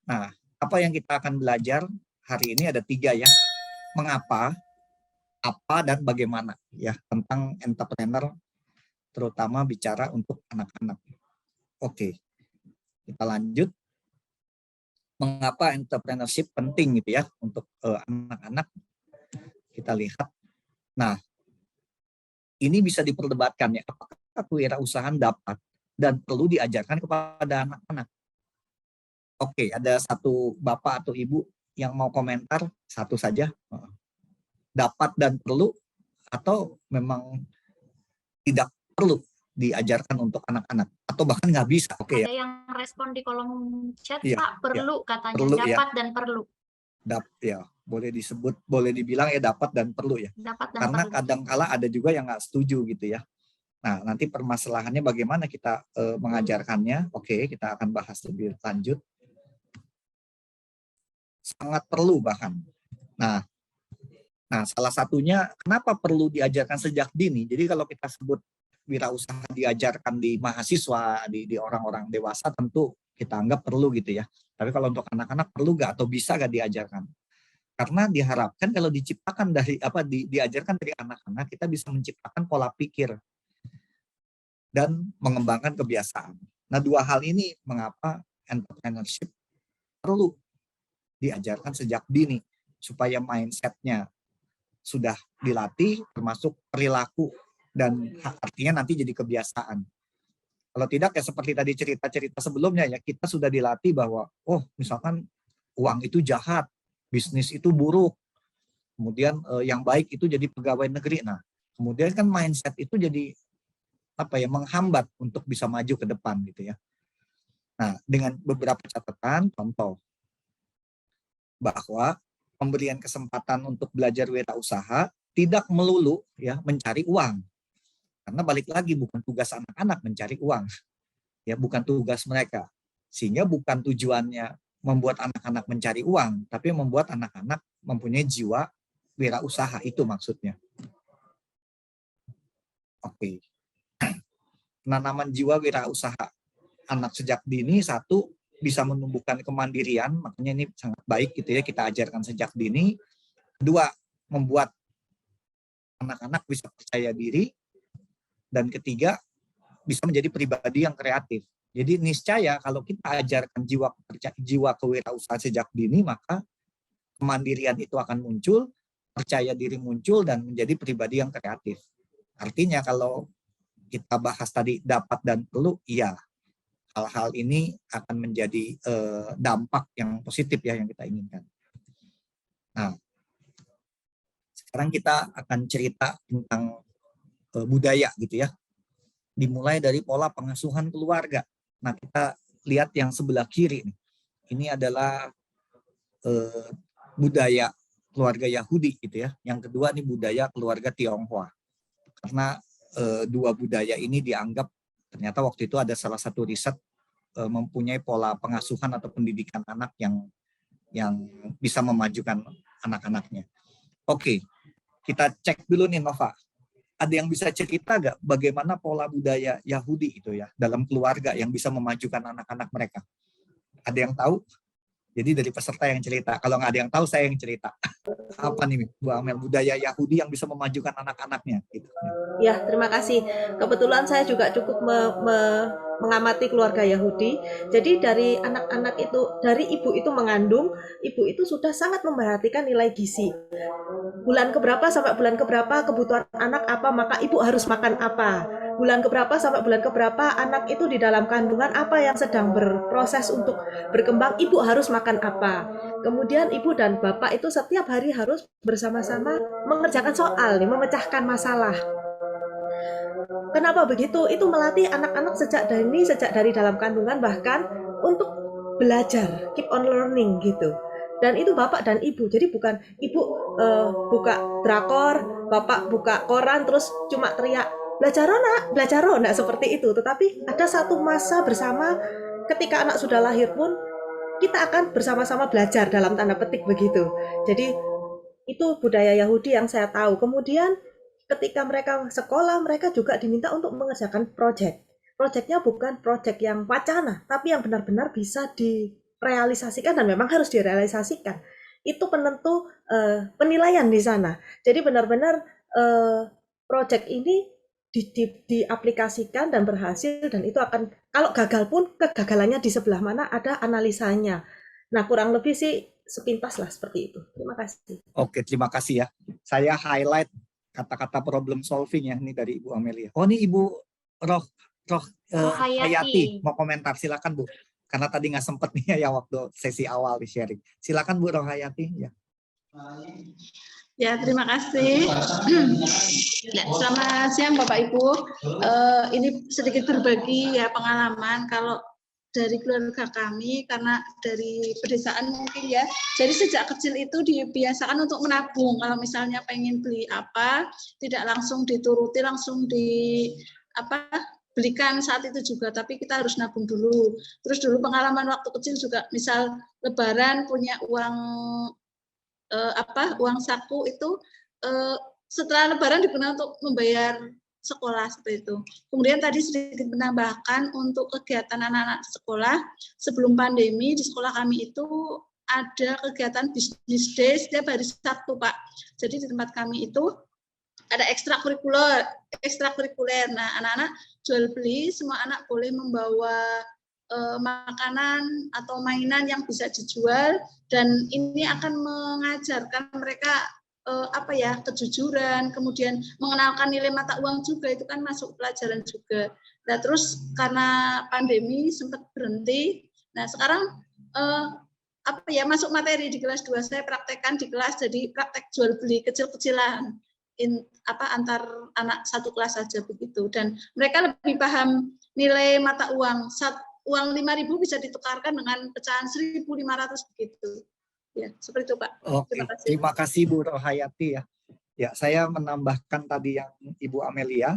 Nah, apa yang kita akan belajar hari ini ada 3 ya. Mengapa, apa, dan bagaimana ya tentang entrepreneur, terutama bicara untuk anak-anak. Oke, kita lanjut. Mengapa entrepreneurship penting gitu ya untuk anak-anak? Kita lihat. Nah, ini bisa diperdebatkan ya, apakah kewirausahaan dapat dan perlu diajarkan kepada anak-anak. Oke, ada satu bapak atau ibu yang mau komentar, satu saja. Dapat dan perlu atau memang tidak perlu diajarkan untuk anak-anak atau bahkan nggak bisa. Oke ya. Ada yang respon di kolom chat, Iya, Pak, perlu ya. katanya, Perlu ya. dapat dan perlu. Ya, boleh disebut, boleh dibilang ya dapat dan perlu ya. Dapat dan Karena perlu. kadang-kala ada juga yang nggak setuju gitu ya. Nah, nanti permasalahannya bagaimana kita mengajarkannya. Oke, kita akan bahas lebih lanjut. Sangat perlu bahkan. Nah, salah satunya kenapa perlu diajarkan sejak dini. Jadi kalau kita sebut wirausaha diajarkan di mahasiswa, di orang-orang dewasa, tentu kita anggap perlu gitu ya. Tapi kalau untuk anak-anak perlu nggak atau bisa nggak diajarkan? Karena diharapkan kalau diciptakan dari diajarkan dari anak-anak, kita bisa menciptakan pola pikir dan mengembangkan kebiasaan. Nah, 2 hal ini mengapa entrepreneurship perlu diajarkan sejak dini supaya mindset-nya sudah dilatih, termasuk perilaku dan artinya nanti jadi kebiasaan. Kalau tidak ya seperti tadi cerita-cerita sebelumnya ya, kita sudah dilatih bahwa misalkan uang itu jahat, bisnis itu buruk, kemudian yang baik itu jadi pegawai negeri. Nah, kemudian kan mindset itu jadi menghambat untuk bisa maju ke depan gitu ya. Nah, dengan beberapa catatan, contoh bahwa pemberian kesempatan untuk belajar wirausaha tidak melulu ya mencari uang. Karena balik lagi bukan tugas anak-anak mencari uang. Ya, bukan tugas mereka. Sehingga bukan tujuannya membuat anak-anak mencari uang, tapi membuat anak-anak mempunyai jiwa wirausaha, itu maksudnya. Oke. Penanaman jiwa wirausaha anak sejak dini, satu, bisa menumbuhkan kemandirian, makanya ini sangat baik gitu ya kita ajarkan sejak dini. Kedua, membuat anak-anak bisa percaya diri. Dan ketiga, bisa menjadi pribadi yang kreatif. Jadi niscaya kalau kita ajarkan jiwa kewirausahaan sejak dini, maka kemandirian itu akan muncul, percaya diri muncul, dan menjadi pribadi yang kreatif. Artinya kalau kita bahas tadi dapat dan perlu, iya, hal-hal ini akan menjadi dampak yang positif ya yang kita inginkan. Nah, sekarang kita akan cerita tentang budaya gitu ya. Dimulai dari pola pengasuhan keluarga. Nah, kita lihat yang sebelah kiri nih. Ini adalah budaya keluarga Yahudi gitu ya. Yang kedua nih budaya keluarga Tionghoa. Karena 2 budaya ini dianggap ternyata waktu itu ada salah satu riset mempunyai pola pengasuhan atau pendidikan anak yang bisa memajukan anak-anaknya. Oke, kita cek dulu nih Nova. Ada yang bisa cerita nggak bagaimana pola budaya Yahudi itu ya dalam keluarga yang bisa memajukan anak-anak mereka? Ada yang tahu? Jadi dari peserta yang cerita. Kalau nggak ada yang tahu, saya yang cerita. Apa nih Bu Amel, budaya Yahudi yang bisa memajukan anak-anaknya? Gitu. Ya, terima kasih. Kebetulan saya juga cukup mengamati keluarga Yahudi. Jadi dari anak-anak itu, dari ibu itu mengandung, ibu itu sudah sangat memperhatikan nilai gizi. Bulan keberapa sampai bulan keberapa kebutuhan anak apa, maka ibu harus makan apa. Bulan keberapa sampai bulan keberapa anak itu di dalam kandungan apa yang sedang berproses untuk berkembang, ibu harus makan apa. Kemudian ibu dan bapak itu setiap hari harus bersama-sama mengerjakan soal, memecahkan masalah. Kenapa begitu? Itu melatih anak-anak sejak dari dalam kandungan bahkan untuk belajar, keep on learning gitu. Dan itu bapak dan ibu. Jadi bukan ibu buka drakor, bapak buka koran terus cuma teriak belajar nak seperti itu. Tetapi ada satu masa bersama ketika anak sudah lahir pun kita akan bersama-sama belajar dalam tanda petik begitu. Jadi itu budaya Yahudi yang saya tahu. Kemudian ketika mereka sekolah, mereka juga diminta untuk mengerjakan proyek. Proyeknya bukan proyek yang wacana, tapi yang benar-benar bisa realisasikan dan memang harus direalisasikan. Itu penentu penilaian di sana. Jadi benar-benar proyek ini diaplikasikan dan berhasil, dan itu akan, kalau gagal pun kegagalannya di sebelah mana ada analisanya. Nah, kurang lebih sih sepintas lah seperti itu. Terima kasih. Oke, terima kasih ya. Saya highlight kata-kata problem solving ya, ini dari Ibu Amelia. Oh, ini Ibu Hayati mau komentar, silakan Bu. Karena tadi nggak sempet nih ya waktu sesi awal di sharing. Silakan Bu Rohayati ya. Ya, terima kasih. Ya, selamat siang Bapak Ibu. Ini sedikit berbagi ya pengalaman kalau dari keluarga kami, karena dari pedesaan mungkin ya. Jadi sejak kecil itu dibiasakan untuk menabung. Kalau misalnya pengen beli apa, tidak langsung dituruti, langsung belikan saat itu juga, tapi kita harus nabung dulu. Terus dulu pengalaman waktu kecil juga, misal Lebaran punya uang uang saku itu setelah Lebaran digunakan untuk membayar sekolah seperti itu. Kemudian tadi sedikit menambahkan untuk kegiatan anak-anak sekolah sebelum pandemi di sekolah kami itu ada kegiatan business day setiap hari Sabtu, Pak. Jadi di tempat kami itu ada ekstrakurikuler. Nah, anak-anak jual beli, semua anak boleh membawa makanan atau mainan yang bisa dijual, dan ini akan mengajarkan mereka kejujuran, kemudian mengenalkan nilai mata uang juga, itu kan masuk pelajaran juga. Nah, terus karena pandemi sempat berhenti. Nah, sekarang masuk materi di kelas 2, saya praktekkan di kelas, jadi praktek jual beli kecil-kecilan antar anak satu kelas saja begitu, dan mereka lebih paham nilai mata uang. Uang 5.000 bisa ditukarkan dengan pecahan 1.500 begitu. Ya, seperti itu Pak. Oke, terima kasih Bu Rohayati ya. Ya, saya menambahkan tadi yang Ibu Amelia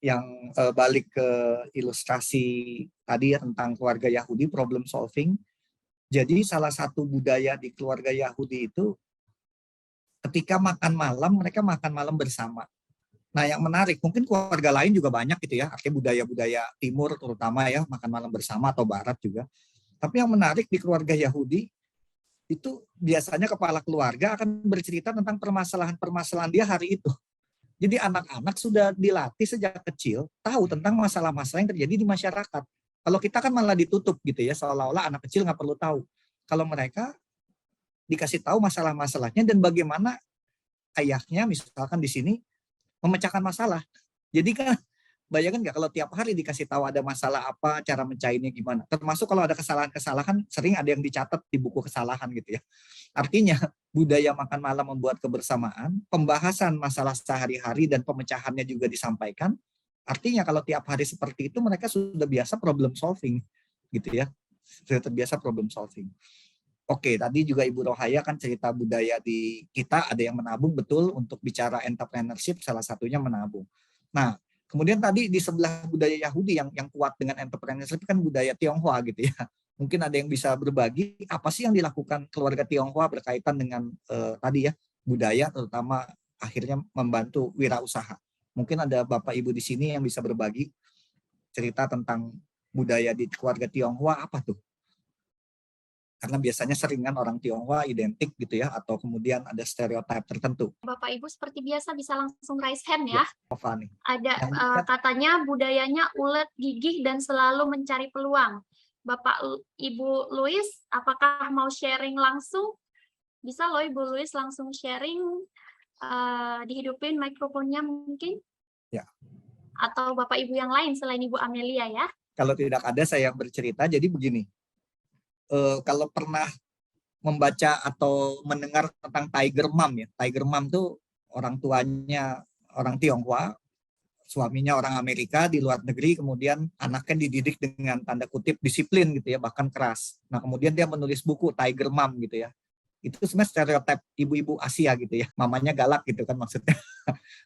yang balik ke ilustrasi tadi ya tentang keluarga Yahudi problem solving. Jadi salah satu budaya di keluarga Yahudi itu ketika makan malam mereka makan malam bersama. Nah, yang menarik, mungkin keluarga lain juga banyak gitu ya, artinya budaya-budaya timur terutama ya, makan malam bersama atau barat juga. Tapi yang menarik di keluarga Yahudi, itu biasanya kepala keluarga akan bercerita tentang permasalahan-permasalahan dia hari itu. Jadi anak-anak sudah dilatih sejak kecil, tahu tentang masalah-masalah yang terjadi di masyarakat. Kalau kita kan malah ditutup gitu ya, seolah-olah anak kecil nggak perlu tahu. Kalau mereka dikasih tahu masalah-masalahnya dan bagaimana ayahnya misalkan di sini memecahkan masalah. Jadi kan bayangkan nggak kalau tiap hari dikasih tahu ada masalah apa, cara mencairnya gimana. Termasuk kalau ada kesalahan-kesalahan, sering ada yang dicatat di buku kesalahan gitu ya. Artinya budaya makan malam membuat kebersamaan, pembahasan masalah sehari-hari dan pemecahannya juga disampaikan. Artinya kalau tiap hari seperti itu mereka sudah biasa problem solving gitu ya. Sudah terbiasa problem solving. Oke, tadi juga Ibu Rohaya kan cerita budaya di kita, ada yang menabung, betul, untuk bicara entrepreneurship salah satunya menabung. Nah, kemudian tadi di sebelah budaya Yahudi yang kuat dengan entrepreneurship kan budaya Tionghoa gitu ya. Mungkin ada yang bisa berbagi apa sih yang dilakukan keluarga Tionghoa berkaitan dengan tadi ya budaya, terutama akhirnya membantu wirausaha. Mungkin ada Bapak Ibu di sini yang bisa berbagi cerita tentang budaya di keluarga Tionghoa apa tuh? Karena biasanya seringan orang Tionghoa identik gitu ya, atau kemudian ada stereotip tertentu. Bapak Ibu seperti biasa bisa langsung raise hand ya. Fani. Ada katanya budayanya ulet, gigih, dan selalu mencari peluang. Bapak Ibu Louis, apakah mau sharing langsung? Bisa loh Ibu Louis langsung sharing, dihidupin mikrofonnya mungkin? Ya. Atau Bapak Ibu yang lain selain Ibu Amelia ya? Kalau tidak ada saya yang bercerita, jadi begini. Kalau pernah membaca atau mendengar tentang Tiger Mom ya. Tiger Mom tuh orang tuanya orang Tionghoa, suaminya orang Amerika di luar negeri, kemudian anaknya dididik dengan tanda kutip disiplin gitu ya, bahkan keras. Nah, kemudian dia menulis buku Tiger Mom gitu ya. Itu sebenarnya stereotip ibu-ibu Asia gitu ya. Mamanya galak gitu kan maksudnya.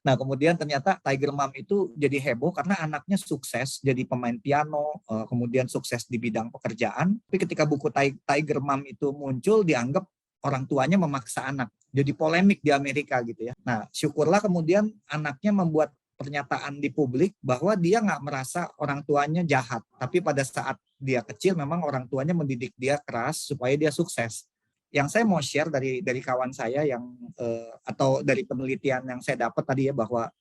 Nah, kemudian ternyata Tiger Mom itu jadi heboh karena anaknya sukses jadi pemain piano, kemudian sukses di bidang pekerjaan. Tapi ketika buku Tiger Mom itu muncul, dianggap orang tuanya memaksa anak. Jadi polemik di Amerika gitu ya. Nah, syukurlah kemudian anaknya membuat pernyataan di publik bahwa dia nggak merasa orang tuanya jahat, tapi pada saat dia kecil memang orang tuanya mendidik dia keras supaya dia sukses. Yang saya mau share dari kawan saya yang atau dari penelitian yang saya dapat tadi ya, bahwa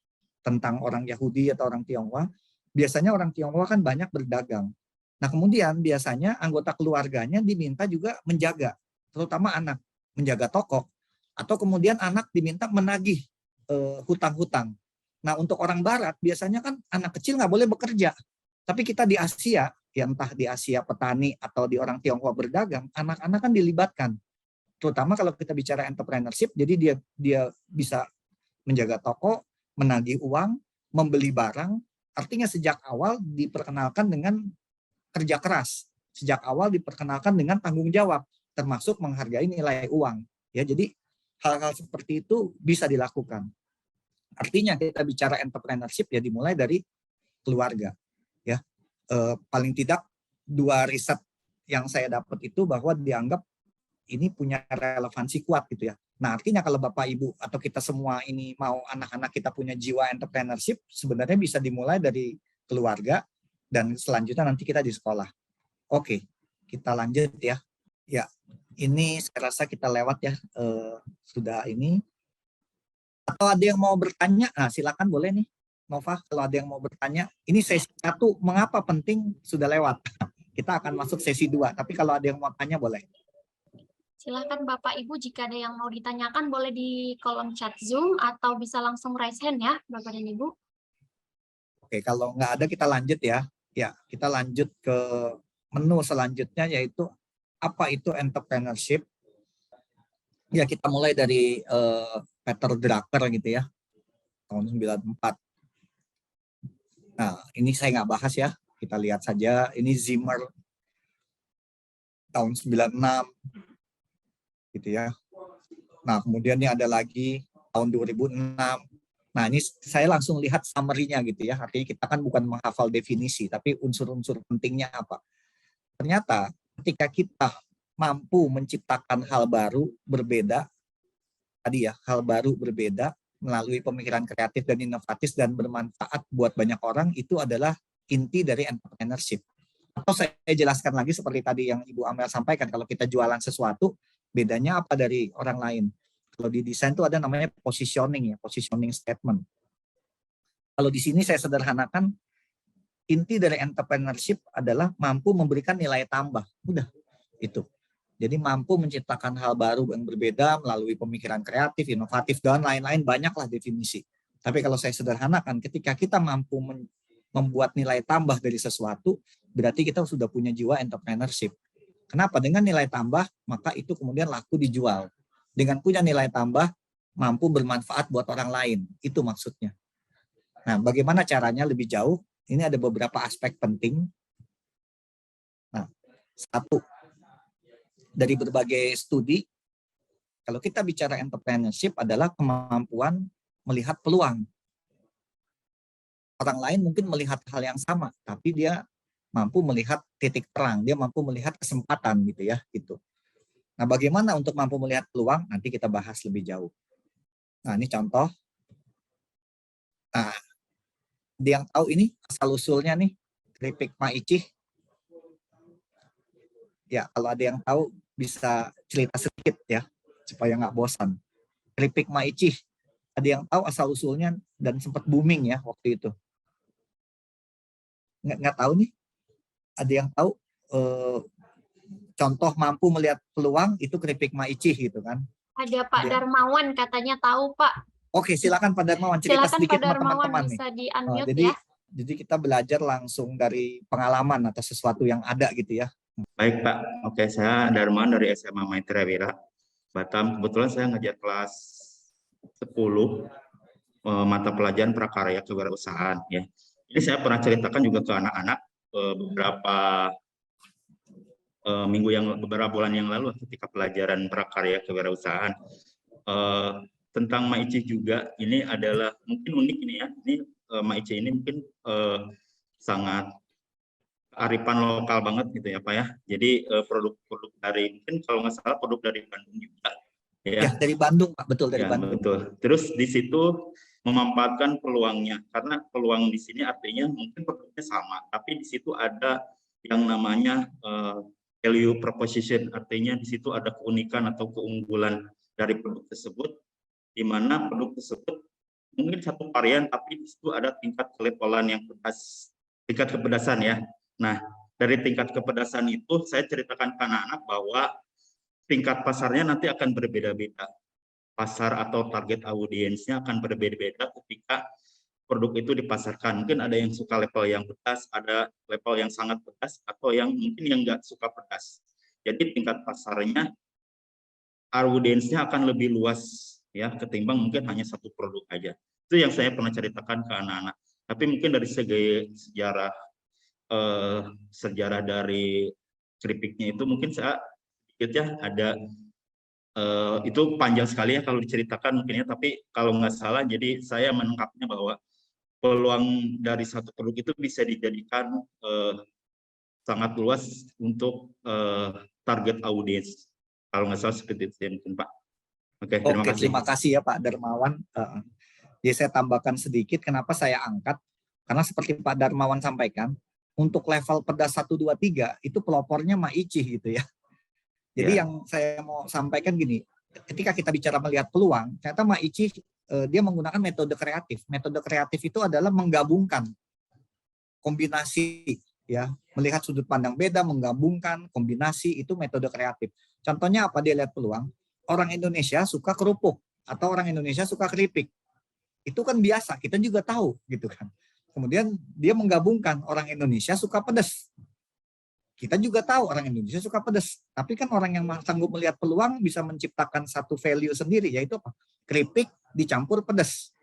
tentang orang Yahudi atau orang Tionghoa, biasanya orang Tionghoa kan banyak berdagang. Nah kemudian biasanya anggota keluarganya diminta juga menjaga, terutama anak, menjaga toko, atau kemudian anak diminta menagih hutang-hutang. Nah untuk orang Barat biasanya kan anak kecil nggak boleh bekerja, tapi kita di Asia, ya entah di Asia petani atau di orang Tionghoa berdagang, anak-anak kan dilibatkan. Terutama kalau kita bicara entrepreneurship, jadi dia bisa menjaga toko, menagih uang, membeli barang. Artinya sejak awal diperkenalkan dengan kerja keras, sejak awal diperkenalkan dengan tanggung jawab, termasuk menghargai nilai uang. Ya, jadi hal-hal seperti itu bisa dilakukan. Artinya kita bicara entrepreneurship ya dimulai dari keluarga. Ya, paling tidak 2 riset yang saya dapat itu bahwa dianggap ini punya relevansi kuat gitu ya. Nah artinya kalau Bapak Ibu atau kita semua ini mau anak-anak kita punya jiwa entrepreneurship, sebenarnya bisa dimulai dari keluarga dan selanjutnya nanti kita di sekolah. Oke, kita lanjut ya. Ya, ini saya rasa kita lewat ya, sudah ini. Atau ada yang mau bertanya? Nah, silakan boleh nih, Nova. Kalau ada yang mau bertanya, ini sesi 1 mengapa penting sudah lewat. Kita akan masuk sesi 2. Tapi kalau ada yang mau tanya boleh. Silakan Bapak Ibu, jika ada yang mau ditanyakan boleh di kolom chat Zoom atau bisa langsung raise hand ya Bapak dan Ibu. Oke, kalau nggak ada kita lanjut ya. Ya, kita lanjut ke menu selanjutnya yaitu apa itu entrepreneurship. Ya, kita mulai dari Peter Drucker gitu ya, tahun 94. Nah, ini saya nggak bahas ya, kita lihat saja. Ini Zimmer tahun 96 gitu ya. Nah, kemudian ini ada lagi tahun 2006. Nah, ini saya langsung lihat summary-nya gitu ya. Artinya kita kan bukan menghafal definisi, tapi unsur-unsur pentingnya apa. Ternyata ketika kita mampu menciptakan hal baru berbeda, tadi ya, hal baru berbeda melalui pemikiran kreatif dan inovatif dan bermanfaat buat banyak orang, itu adalah inti dari entrepreneurship. Atau saya jelaskan lagi seperti tadi yang Ibu Amel sampaikan, kalau kita jualan sesuatu, bedanya apa dari orang lain? Kalau di desain itu ada namanya positioning ya, positioning statement. Kalau di sini saya sederhanakan, inti dari entrepreneurship adalah mampu memberikan nilai tambah. Udah, itu. Jadi mampu menciptakan hal baru yang berbeda melalui pemikiran kreatif, inovatif, dan lain-lain, banyaklah definisi. Tapi kalau saya sederhanakan, ketika kita mampu membuat nilai tambah dari sesuatu, berarti kita sudah punya jiwa entrepreneurship. Kenapa? Dengan nilai tambah, maka itu kemudian laku dijual. Dengan punya nilai tambah, mampu bermanfaat buat orang lain. Itu maksudnya. Nah, bagaimana caranya lebih jauh? Ini ada beberapa aspek penting. Nah, 1, dari berbagai studi, kalau kita bicara entrepreneurship adalah kemampuan melihat peluang. Orang lain mungkin melihat hal yang sama, tapi dia mampu melihat titik terang, dia mampu melihat kesempatan gitu ya, gitu. Nah, bagaimana untuk mampu melihat peluang? Nanti kita bahas lebih jauh. Nah, ini contoh. Nah, ada yang tahu ini asal-usulnya nih, keripik Maici? Ya, kalau ada yang tahu bisa cerita sedikit ya, supaya nggak bosan. Keripik Maici, ada yang tahu asal-usulnya dan sempat booming ya waktu itu? Nggak tahu nih? Ada yang tahu contoh mampu melihat peluang itu keripik Maici gitu kan? Ada Pak Darmawan katanya tahu Pak. Oke, silakan Pak Darmawan cerita Silakan sedikit Pak Darmawan, teman-teman nih. bisa di-unmute Jadi, ya. jadi kita belajar langsung dari pengalaman atau sesuatu yang ada gitu ya. Baik Pak, oke, saya Darman dari SMA Maitreya Wira, Batam. Kebetulan saya ngajar kelas 10 mata pelajaran prakarya kewirausahaan ya. Ini saya pernah ceritakan juga ke anak-anak beberapa beberapa bulan yang lalu ketika pelajaran prakarya kewirausahaan tentang Maici juga. Ini adalah mungkin unik ini ya. Ini Maici ini mungkin sangat arifan lokal banget gitu ya Pak ya. Jadi produk-produk dari, mungkin kalau nggak salah produk dari Bandung juga. Ya, dari Bandung, Pak. Betul, dari Ya, Bandung. betul. Terus di situ memanfaatkan peluangnya, karena peluang di sini artinya mungkin produknya sama, tapi di situ ada yang namanya value proposition, artinya di situ ada keunikan atau keunggulan dari produk tersebut, di mana produk tersebut mungkin satu varian, tapi di situ ada tingkat kelevelan yang pedas, tingkat kepedasan ya. Nah, dari tingkat kepedasan itu saya ceritakan ke anak-anak bahwa tingkat pasarnya nanti akan berbeda-beda. Pasar atau target audiensnya akan berbeda-beda ketika produk itu dipasarkan. Mungkin ada yang suka level yang pedas, ada level yang sangat pedas, atau yang mungkin yang nggak suka pedas. Jadi tingkat pasarnya, audiensnya akan lebih luas ya ketimbang mungkin hanya satu produk aja. Itu yang saya pernah ceritakan ke anak-anak. Tapi mungkin dari segi sejarah dari keripiknya itu mungkin saya sedikitnya ada itu panjang sekali ya kalau diceritakan mungkin ya. Tapi kalau nggak salah, jadi saya menangkapnya bahwa peluang dari satu produk itu bisa dijadikan sangat luas untuk target audiens. Kalau nggak salah seperti itu ya mungkin Pak. Oke, Terima kasih ya Pak Darmawan. Jadi saya tambahkan sedikit kenapa saya angkat. Karena seperti Pak Darmawan sampaikan, untuk level pedas 1, 2, 3 itu pelopornya Maichi gitu ya. Jadi yang saya mau sampaikan gini, ketika kita bicara melihat peluang, ternyata Maichi dia menggunakan metode kreatif. Metode kreatif itu adalah menggabungkan kombinasi ya, melihat sudut pandang beda, menggabungkan kombinasi, itu metode kreatif. Contohnya apa dia lihat peluang? Orang Indonesia suka kerupuk atau orang Indonesia suka keripik. Itu kan biasa, kita juga tahu gitu kan. Kemudian dia menggabungkan orang Indonesia suka pedas. Kita juga tahu orang Indonesia suka pedas. Tapi kan orang yang sanggup melihat peluang bisa menciptakan satu value sendiri, yaitu apa? Keripik dicampur pedas.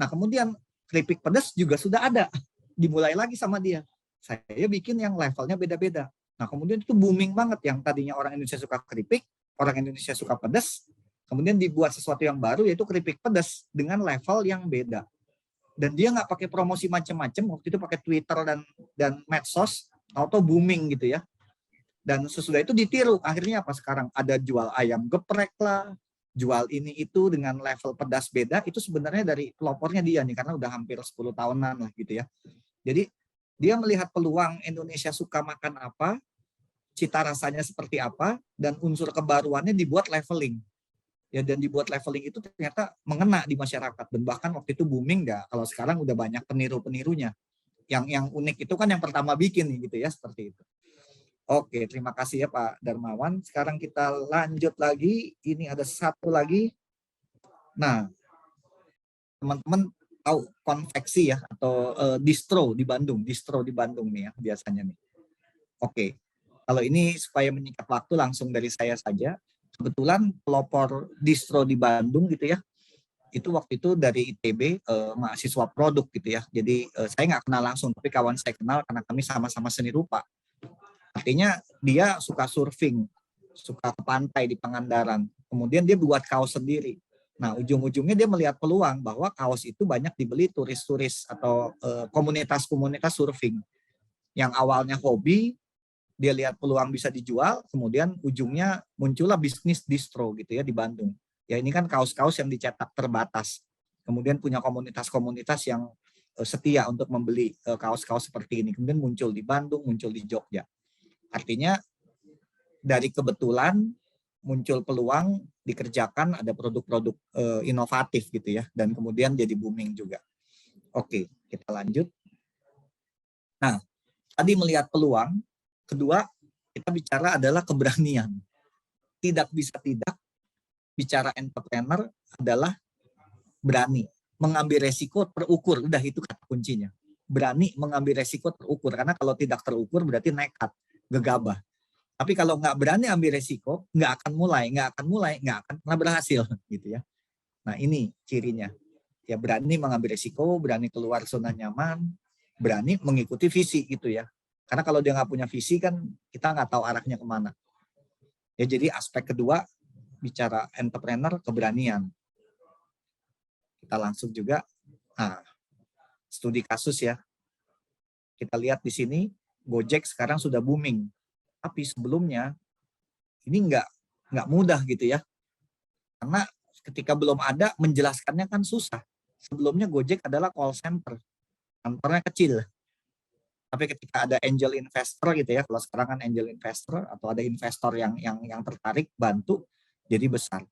Nah kemudian keripik pedas juga sudah ada. Dimulai lagi sama dia. Saya bikin yang levelnya beda-beda. Nah kemudian itu booming banget. Yang tadinya orang Indonesia suka keripik, orang Indonesia suka pedas. Kemudian dibuat sesuatu yang baru, yaitu keripik pedas dengan level yang beda. Dan dia nggak pakai promosi macam-macam. Waktu itu pakai Twitter dan medsos, atau booming gitu ya. Dan sesudah itu ditiru. Akhirnya apa sekarang? Ada jual ayam geprek lah, jual ini itu dengan level pedas beda. Itu sebenarnya dari pelopornya dia nih, karena udah hampir 10 tahunan lah gitu ya. Jadi dia melihat peluang Indonesia suka makan apa, cita rasanya seperti apa, dan unsur kebaruannya dibuat leveling. Ya, dan dibuat leveling itu ternyata mengena di masyarakat. Dan bahkan waktu itu booming nggak? Kalau sekarang udah banyak peniru-penirunya. Yang unik itu kan yang pertama bikin nih gitu ya, seperti itu. Oke, terima kasih ya Pak Darmawan. Sekarang kita lanjut lagi. Ini ada satu lagi. Nah, teman-teman tahu konveksi ya, atau distro di Bandung nih ya biasanya nih. Oke, kalau ini supaya menyingkat waktu langsung dari saya saja. Kebetulan pelopor distro di Bandung gitu ya, itu waktu itu dari ITB, mahasiswa produk gitu ya. Jadi saya nggak kenal langsung, tapi kawan saya kenal karena kami sama-sama seni rupa. Artinya dia suka surfing, suka ke pantai di Pangandaran. Kemudian dia buat kaos sendiri. Nah, ujung-ujungnya dia melihat peluang bahwa kaos itu banyak dibeli turis-turis atau komunitas-komunitas surfing. Yang awalnya hobi, dia lihat peluang bisa dijual, kemudian ujungnya muncullah bisnis distro gitu ya di Bandung. Ya ini kan kaos-kaos yang dicetak terbatas. Kemudian punya komunitas-komunitas yang setia untuk membeli kaos-kaos seperti ini. Kemudian muncul di Bandung, muncul di Jogja. Artinya dari kebetulan muncul peluang, dikerjakan, ada produk-produk inovatif gitu ya. Dan kemudian jadi booming juga. Oke, kita lanjut. Nah, tadi melihat peluang. Kedua, kita bicara adalah keberanian. Tidak bisa tidak, bicara entrepreneur adalah berani. Mengambil resiko terukur, udah itu kata kuncinya. Berani mengambil resiko terukur, karena kalau tidak terukur berarti nekat, gegabah. Tapi kalau nggak berani ambil resiko, nggak akan mulai, nggak akan pernah berhasil gitu ya. Nah ini cirinya. Ya berani mengambil resiko, berani keluar zona nyaman, berani mengikuti visi gitu ya. Karena kalau dia nggak punya visi kan kita nggak tahu arahnya kemana. Ya jadi aspek kedua bicara entrepreneur, keberanian. Kita langsung juga, nah, studi kasus ya. Kita lihat di sini Gojek sekarang sudah booming, tapi sebelumnya ini nggak mudah gitu ya. Karena ketika belum ada, menjelaskannya kan susah. Sebelumnya Gojek adalah call center, kantornya kecil. Tapi ketika ada angel investor gitu ya, kalau sekarang kan angel investor atau ada investor yang tertarik bantu, jadi besar.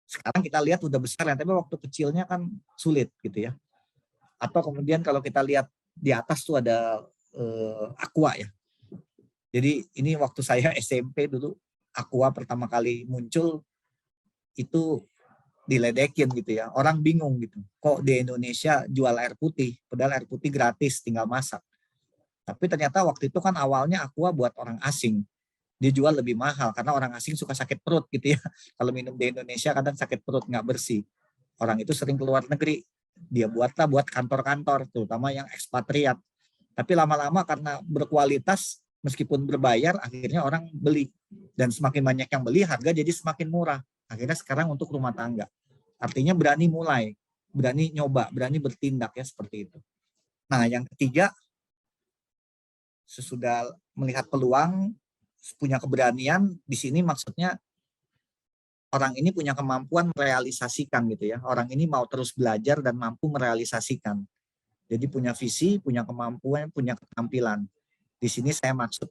Sekarang kita lihat udah besar ya, tapi waktu kecilnya kan sulit gitu ya. Atau kemudian kalau kita lihat di atas tuh ada Aqua ya. Jadi ini waktu saya SMP dulu, Aqua pertama kali muncul itu diledekin gitu ya. Orang bingung gitu. Kok di Indonesia jual air putih, padahal air putih gratis, tinggal masak. Tapi ternyata waktu itu kan awalnya Aqua buat orang asing. Dia jual lebih mahal karena orang asing suka sakit perut gitu ya. Kalau minum di Indonesia kadang sakit perut, nggak bersih. Orang itu sering keluar negeri. Dia buatlah buat kantor-kantor, terutama yang ekspatriat. Tapi lama-lama karena berkualitas, meskipun berbayar, akhirnya orang beli. Dan semakin banyak yang beli, harga jadi semakin murah. Akhirnya sekarang untuk rumah tangga. Artinya berani mulai, berani nyoba, berani bertindak ya seperti itu. Nah yang ketiga, sesudah melihat peluang, punya keberanian, di sini maksudnya orang ini punya kemampuan merealisasikan gitu ya. Orang ini mau terus belajar dan mampu merealisasikan. Jadi punya visi, punya kemampuan, punya keterampilan. Di sini saya maksud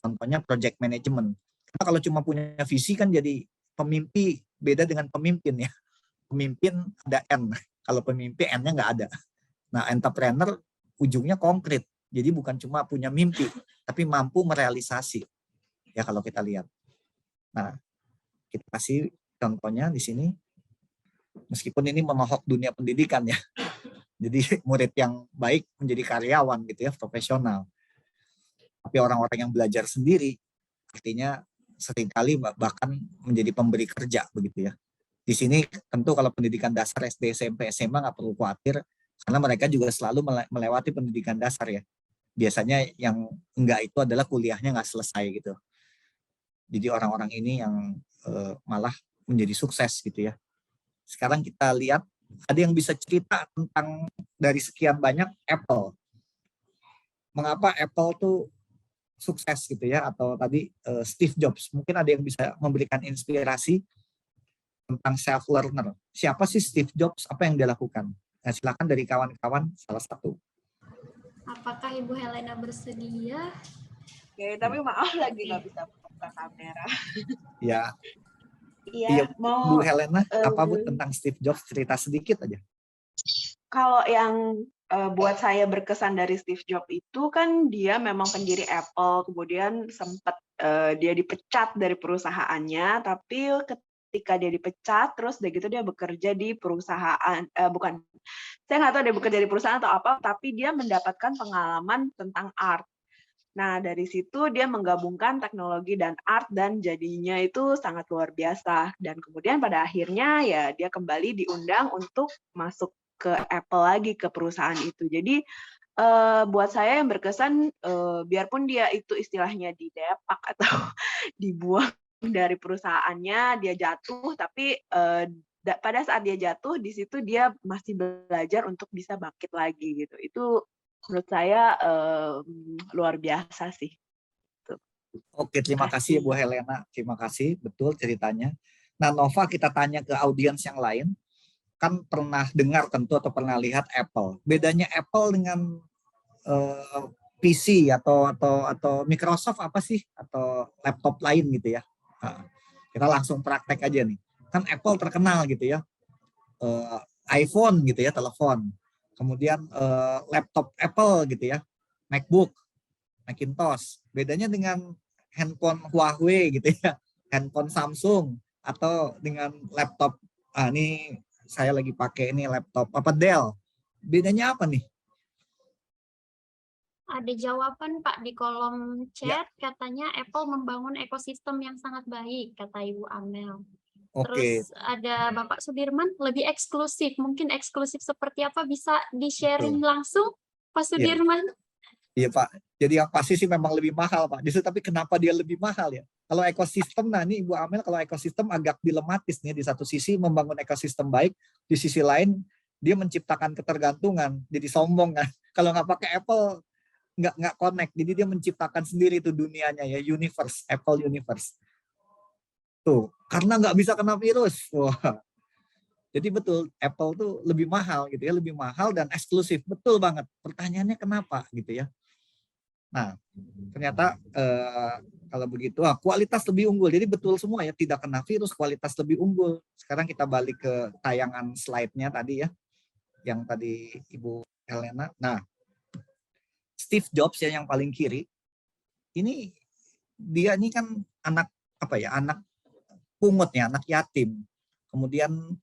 contohnya project management. Karena kalau cuma punya visi kan jadi pemimpi, beda dengan pemimpin ya. Pemimpin ada N, kalau pemimpi N-nya nggak ada. Nah entrepreneur ujungnya konkret. Jadi bukan cuma punya mimpi, tapi mampu merealisasi. Ya kalau kita lihat. Nah, kita kasih contohnya di sini. Meskipun ini menohok dunia pendidikan ya. Jadi murid yang baik menjadi karyawan gitu ya, profesional. Tapi orang-orang yang belajar sendiri, artinya seringkali bahkan menjadi pemberi kerja begitu ya. Di sini tentu kalau pendidikan dasar SD, SMP, SMA nggak perlu khawatir, karena mereka juga selalu melewati pendidikan dasar ya. Biasanya yang enggak itu adalah kuliahnya nggak selesai gitu. Jadi orang-orang ini yang malah menjadi sukses gitu ya. Sekarang kita lihat, ada yang bisa cerita tentang dari sekian banyak Apple. Mengapa Apple tuh sukses gitu ya, atau tadi Steve Jobs. Mungkin ada yang bisa memberikan inspirasi tentang self learner. Siapa sih Steve Jobs? Apa yang dia lakukan? Nah, silakan dari kawan-kawan salah satu. Apakah Ibu Helena bersedia? Oke, tapi maaf lagi nggak bisa buka kamera. Ya. Iya, Bu Helena, apa Bu tentang Steve Jobs, cerita sedikit aja. Kalau yang buat saya berkesan dari Steve Jobs itu kan dia memang pendiri Apple, kemudian sempat dia dipecat dari perusahaannya, tapi ketika dia dipecat, terus udah gitu dia bekerja di perusahaan, saya nggak tahu dia bekerja di perusahaan atau apa, tapi dia mendapatkan pengalaman tentang art. Nah, dari situ dia menggabungkan teknologi dan art dan jadinya itu sangat luar biasa. Dan kemudian pada akhirnya ya dia kembali diundang untuk masuk ke Apple lagi, ke perusahaan itu. Jadi buat saya yang berkesan, biarpun dia itu istilahnya didepak atau dibuang dari perusahaannya, dia jatuh, tapi pada saat dia jatuh, di situ dia masih belajar untuk bisa bangkit lagi gitu. Itu menurut saya luar biasa sih. Tuh. Oke, terima kasih Bu Helena. Terima kasih, betul ceritanya. Nah, Nova, kita tanya ke audiens yang lain. Kan pernah dengar tentu atau pernah lihat Apple. Bedanya Apple dengan PC atau Microsoft apa sih? Atau laptop lain gitu ya. Nah, kita langsung praktek aja nih. Kan Apple terkenal gitu ya. iPhone gitu ya, telepon. Kemudian laptop Apple gitu ya, MacBook, Macintosh. Bedanya dengan handphone Huawei gitu ya, handphone Samsung, atau dengan laptop, ini saya lagi pakai ini laptop Dell. Bedanya apa nih? Ada jawaban Pak di kolom chat, katanya Apple membangun ekosistem yang sangat baik, kata Ibu Amel. Terus ada Bapak Sudirman, lebih eksklusif. Mungkin eksklusif seperti apa bisa di-sharing langsung, Pak Sudirman? Iya Pak, jadi yang pasti sih memang lebih mahal Pak. Justru tapi kenapa dia lebih mahal ya? Kalau ekosistem, nah ini Ibu Amel, kalau ekosistem agak dilematis nih. Di satu sisi membangun ekosistem baik, di sisi lain dia menciptakan ketergantungan, jadi sombong kan. Kalau nggak pakai Apple, nggak connect. Jadi dia menciptakan sendiri itu dunianya ya, universe, Apple Universe. Tuh, karena nggak bisa kena virus. Wah. Jadi betul, Apple tuh lebih mahal gitu ya, lebih mahal dan eksklusif. Betul banget. Pertanyaannya kenapa gitu ya. Nah, ternyata kalau begitu kualitas lebih unggul. Jadi betul semua ya, tidak kena virus, kualitas lebih unggul. Sekarang kita balik ke tayangan slide-nya tadi ya, yang tadi Ibu Helena. Nah, Steve Jobs ya yang paling kiri, ini dia ini kan anak apa ya, anak pungut ya, anak yatim. Kemudian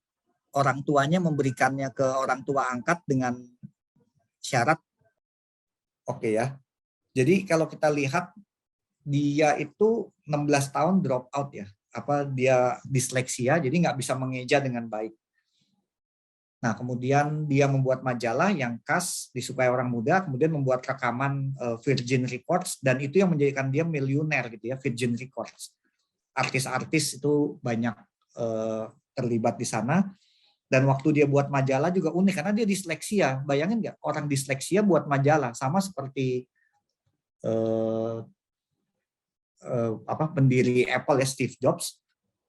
orang tuanya memberikannya ke orang tua angkat dengan syarat oke ya. Jadi kalau kita lihat dia itu 16 tahun drop out ya. Apa dia disleksia jadi nggak bisa mengeja dengan baik. Nah, kemudian dia membuat majalah yang khas disukai orang muda, kemudian membuat rekaman Virgin Records dan itu yang menjadikan dia miliuner gitu ya, Virgin Records. Artis-artis itu banyak terlibat di sana. Dan waktu dia buat majalah juga unik karena dia disleksia. Bayangin nggak orang disleksia buat majalah sama seperti pendiri Apple ya Steve Jobs.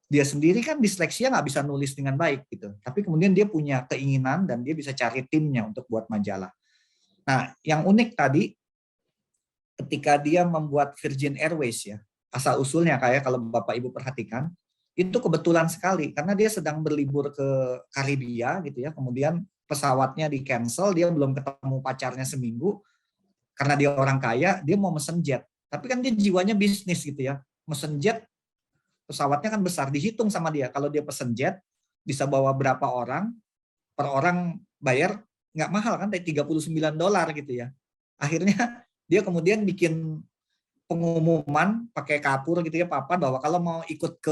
Dia sendiri kan disleksia nggak bisa nulis dengan baik gitu. Tapi kemudian dia punya keinginan dan dia bisa cari timnya untuk buat majalah. Nah, yang unik tadi ketika dia membuat Virgin Airways ya, asal usulnya kayak kalau Bapak Ibu perhatikan. Itu kebetulan sekali karena dia sedang berlibur ke Karibia gitu ya, kemudian pesawatnya di cancel, dia belum ketemu pacarnya seminggu karena dia orang kaya, dia mau mesen jet, tapi kan dia jiwanya bisnis gitu ya, mesen jet pesawatnya kan besar, dihitung sama dia kalau dia pesen jet bisa bawa berapa orang, per orang bayar nggak mahal kan, dari $39 gitu ya. Akhirnya dia kemudian bikin pengumuman pakai kapur gitu ya, papan bahwa kalau mau ikut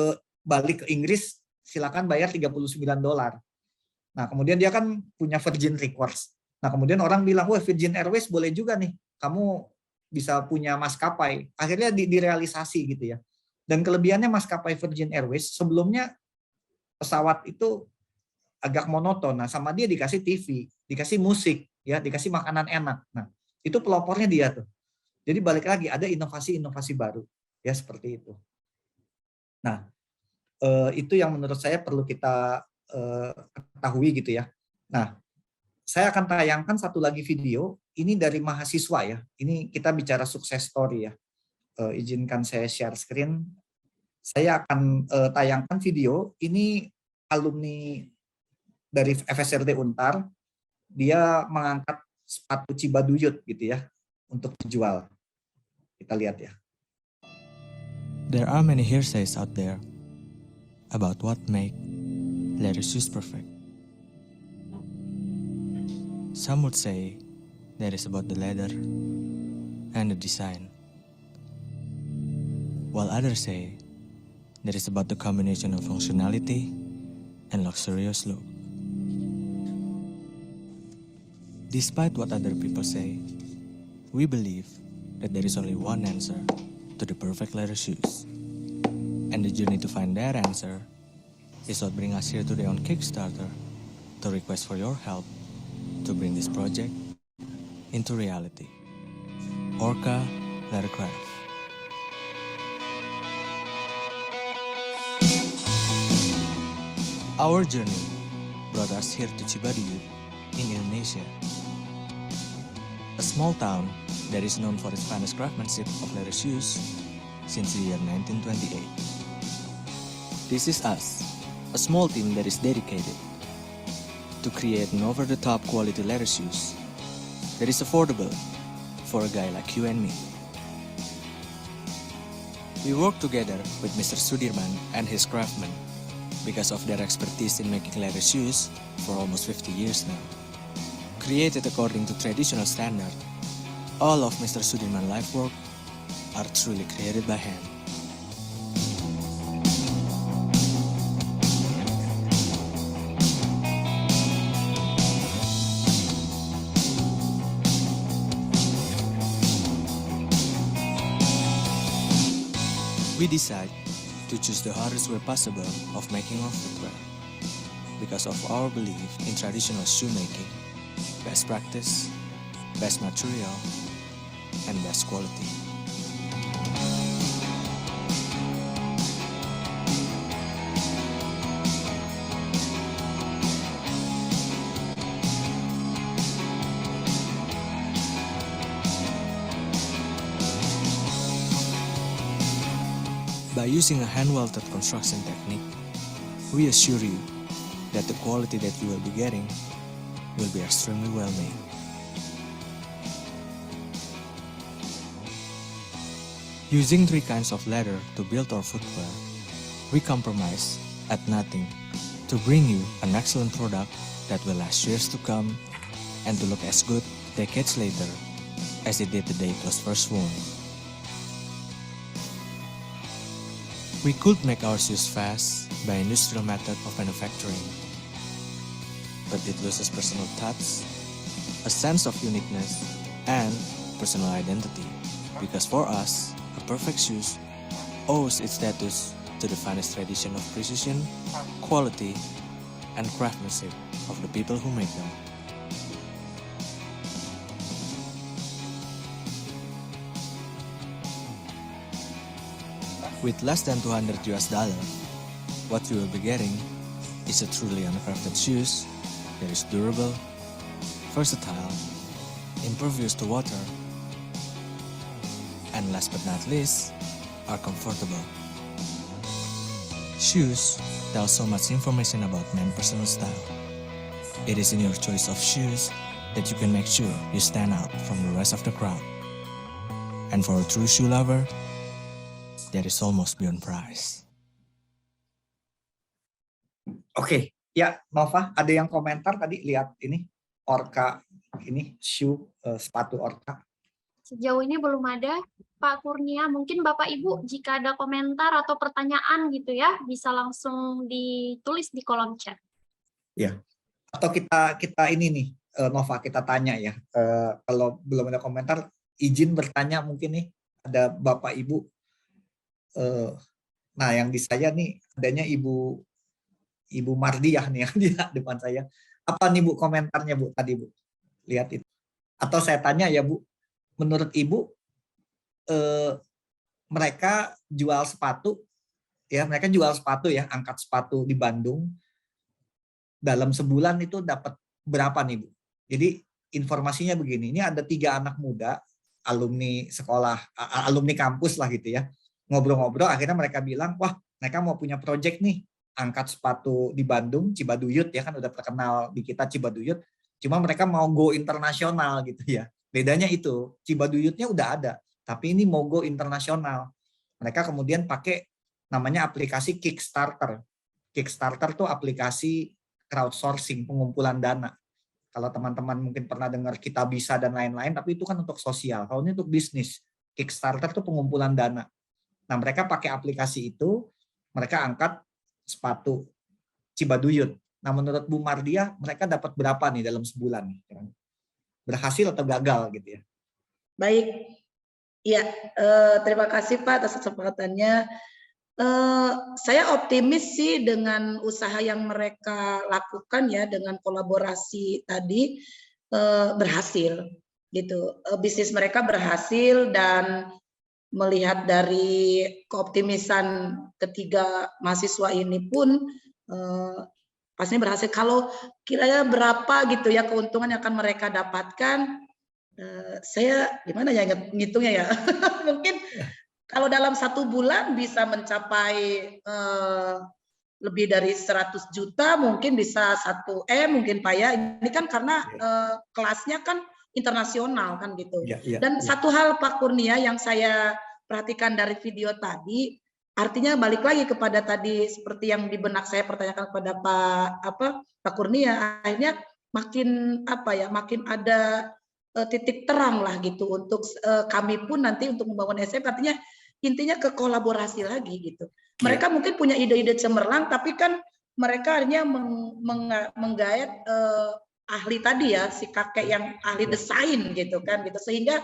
balik ke Inggris silakan bayar $39. Nah, kemudian dia kan punya Virgin Records. Nah, kemudian orang bilang, "Wah, Virgin Airways boleh juga nih. Kamu bisa punya maskapai." Akhirnya direalisasi gitu ya. Dan kelebihannya maskapai Virgin Airways sebelumnya pesawat itu agak monoton. Nah, sama dia dikasih TV, dikasih musik, ya, dikasih makanan enak. Nah, itu pelopornya dia tuh. Jadi balik lagi ada inovasi-inovasi baru, ya seperti itu. Nah, itu yang menurut saya perlu kita ketahui gitu ya. Nah, saya akan tayangkan satu lagi video, ini dari mahasiswa ya. Ini kita bicara sukses story ya. Izinkan saya share screen. Saya akan tayangkan video, ini alumni dari FSRD Untar, dia mengangkat sepatu Cibaduyut gitu ya, untuk dijual. Kita lihat ya. There are many hearsays out there about what make leather shoes perfect. Some would say that is about the leather and the design, while others say that is about the combination of functionality and luxurious look. Despite what other people say, we believe that there is only one answer to the perfect leather shoes. And the journey to find that answer is what brings us here today on Kickstarter to request for your help to bring this project into reality. Orca Leathercraft. Our journey brought us here to Cibaduyut in Indonesia, a small town that is known for its finest craftsmanship of leather shoes since the year 1928. This is us, a small team that is dedicated to create an over-the-top quality leather shoes that is affordable for a guy like you and me. We work together with Mr. Sudirman and his craftsmen because of their expertise in making leather shoes for almost 50 years now. Created according to traditional standard, all of Mr. Sudirman's life work are truly created by hand. We decide to choose the hardest way possible of making our footwear because of our belief in traditional shoemaking, best practice, best material, and best quality. By using a hand-welded construction technique, we assure you that the quality that you will be getting will be extremely well made. Using 3 kinds of leather to build our footwear, we compromise at nothing to bring you an excellent product that will last years to come and to look as good decades later as it did the day it was first worn. We could make our shoes fast by industrial method of manufacturing, but it loses personal touch, a sense of uniqueness, and personal identity, because for us, a perfect shoes owes its status to the finest tradition of precision, quality, and craftsmanship of the people who make them. With less than $200 US, what you will be getting is a truly handcrafted shoes that is durable, versatile, impervious to water, and last but not least, are comfortable. Shoes tell so much information about man's personal style. It is in your choice of shoes that you can make sure you stand out from the rest of the crowd. And for a true shoe lover, that is almost beyond price. Oke, ya Nova, ada yang komentar tadi lihat ini Orca ini shoe sepatu Orca. Sejauh ini belum ada, Pak Kurnia. Mungkin Bapak Ibu jika ada komentar atau pertanyaan gitu ya, bisa langsung ditulis di kolom chat. Ya. Atau kita ini nih Nova, kita tanya ya. Kalau belum ada komentar, izin bertanya mungkin nih ada Bapak Ibu. Nah, yang di saya nih adanya Ibu Mardiah nih yang di depan saya. Apa nih Bu komentarnya Bu tadi Bu? Lihat itu. Atau saya tanya ya Bu, menurut Ibu mereka jual sepatu ya, angkat sepatu di Bandung dalam sebulan itu dapat berapa nih Bu? Jadi informasinya begini, ini ada 3 anak muda alumni sekolah, alumni kampus lah gitu ya. Ngobrol-ngobrol akhirnya mereka bilang, wah mereka mau punya project nih, angkat sepatu di Bandung, Cibaduyut ya kan udah terkenal di kita Cibaduyut, cuma mereka mau go internasional gitu ya. Bedanya itu, Cibaduyutnya udah ada, tapi ini mau go internasional. Mereka kemudian pakai namanya aplikasi Kickstarter. Kickstarter tuh aplikasi crowdsourcing, pengumpulan dana. Kalau teman-teman mungkin pernah dengar Kitabisa dan lain-lain, tapi itu kan untuk sosial. Kalau ini untuk bisnis, Kickstarter tuh pengumpulan dana. Nah, mereka pakai aplikasi itu, mereka angkat sepatu Cibaduyut. Nah, menurut Bu Mardiah, mereka dapat berapa nih dalam sebulan? Berhasil atau gagal gitu ya? Baik, ya terima kasih Pak atas kesempatannya. Saya optimis sih dengan usaha yang mereka lakukan ya, dengan kolaborasi tadi berhasil gitu. Bisnis mereka berhasil dan melihat dari keoptimisan ketiga mahasiswa ini pun pastinya berhasil. Kalau kira-kira berapa gitu ya keuntungan yang akan mereka dapatkan, saya gimana ya ngitungnya ya. Mungkin kalau dalam 1 bulan bisa mencapai lebih dari 100 juta, mungkin bisa 1M mungkin Pak ya. Ini kan karena kelasnya kan internasional kan gitu. Dan satu hal Pak Kurnia yang saya perhatikan dari video tadi, artinya balik lagi kepada tadi seperti yang di benak saya pertanyakan kepada Pak Kurnia, akhirnya makin makin ada titik terang lah gitu untuk kami pun nanti untuk membangun SM, artinya intinya ke kolaborasi lagi gitu. Mereka mungkin punya ide-ide cemerlang, tapi kan mereka akhirnya menggait ahli tadi ya, si kakek yang ahli desain gitu kan gitu, sehingga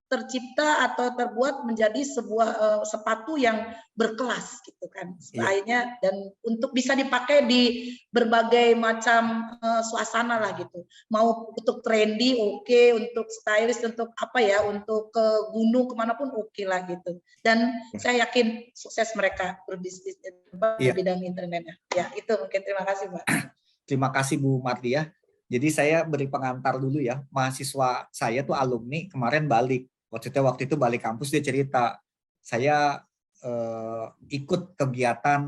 tercipta atau terbuat menjadi sebuah sepatu yang berkelas gitu kan akhirnya, dan untuk bisa dipakai di berbagai macam suasana lah gitu, mau untuk trendy oke, untuk stylish, untuk untuk ke gunung kemanapun oke lah gitu. Dan saya yakin sukses mereka berbisnis di bidang internetnya ya. Itu mungkin. Terima kasih Pak. Terima kasih Bu Mardiah. Jadi saya beri pengantar dulu ya, mahasiswa saya tuh alumni kemarin balik. Waktu itu balik kampus dia cerita, saya ikut kegiatan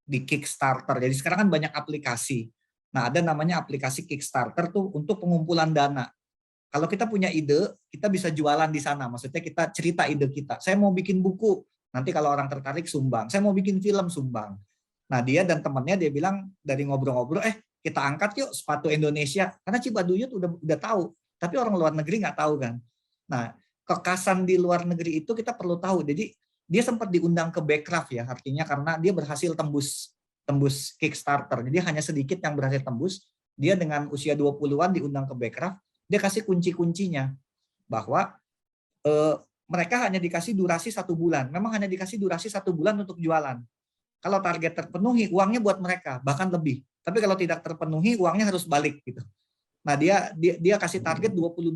di Kickstarter. Jadi sekarang kan banyak aplikasi. Nah, ada namanya aplikasi Kickstarter tuh untuk pengumpulan dana. Kalau kita punya ide, kita bisa jualan di sana. Maksudnya kita cerita ide kita. Saya mau bikin buku, nanti kalau orang tertarik sumbang. Saya mau bikin film, sumbang. Nah, dia dan temannya dia bilang dari ngobrol-ngobrol, kita angkat yuk sepatu Indonesia. Karena Cibaduyut udah tahu, tapi orang luar negeri nggak tahu kan. Nah, kekasan di luar negeri itu kita perlu tahu. Jadi dia sempat diundang ke Backcraft ya, artinya karena dia berhasil tembus Kickstarter. Jadi hanya sedikit yang berhasil tembus. Dia dengan usia 20-an diundang ke Backcraft, dia kasih kunci-kuncinya bahwa mereka hanya dikasih durasi 1 bulan. Memang hanya dikasih durasi 1 bulan untuk jualan. Kalau target terpenuhi, uangnya buat mereka, bahkan lebih. Tapi kalau tidak terpenuhi, uangnya harus balik gitu. Nah, dia kasih target $22.000.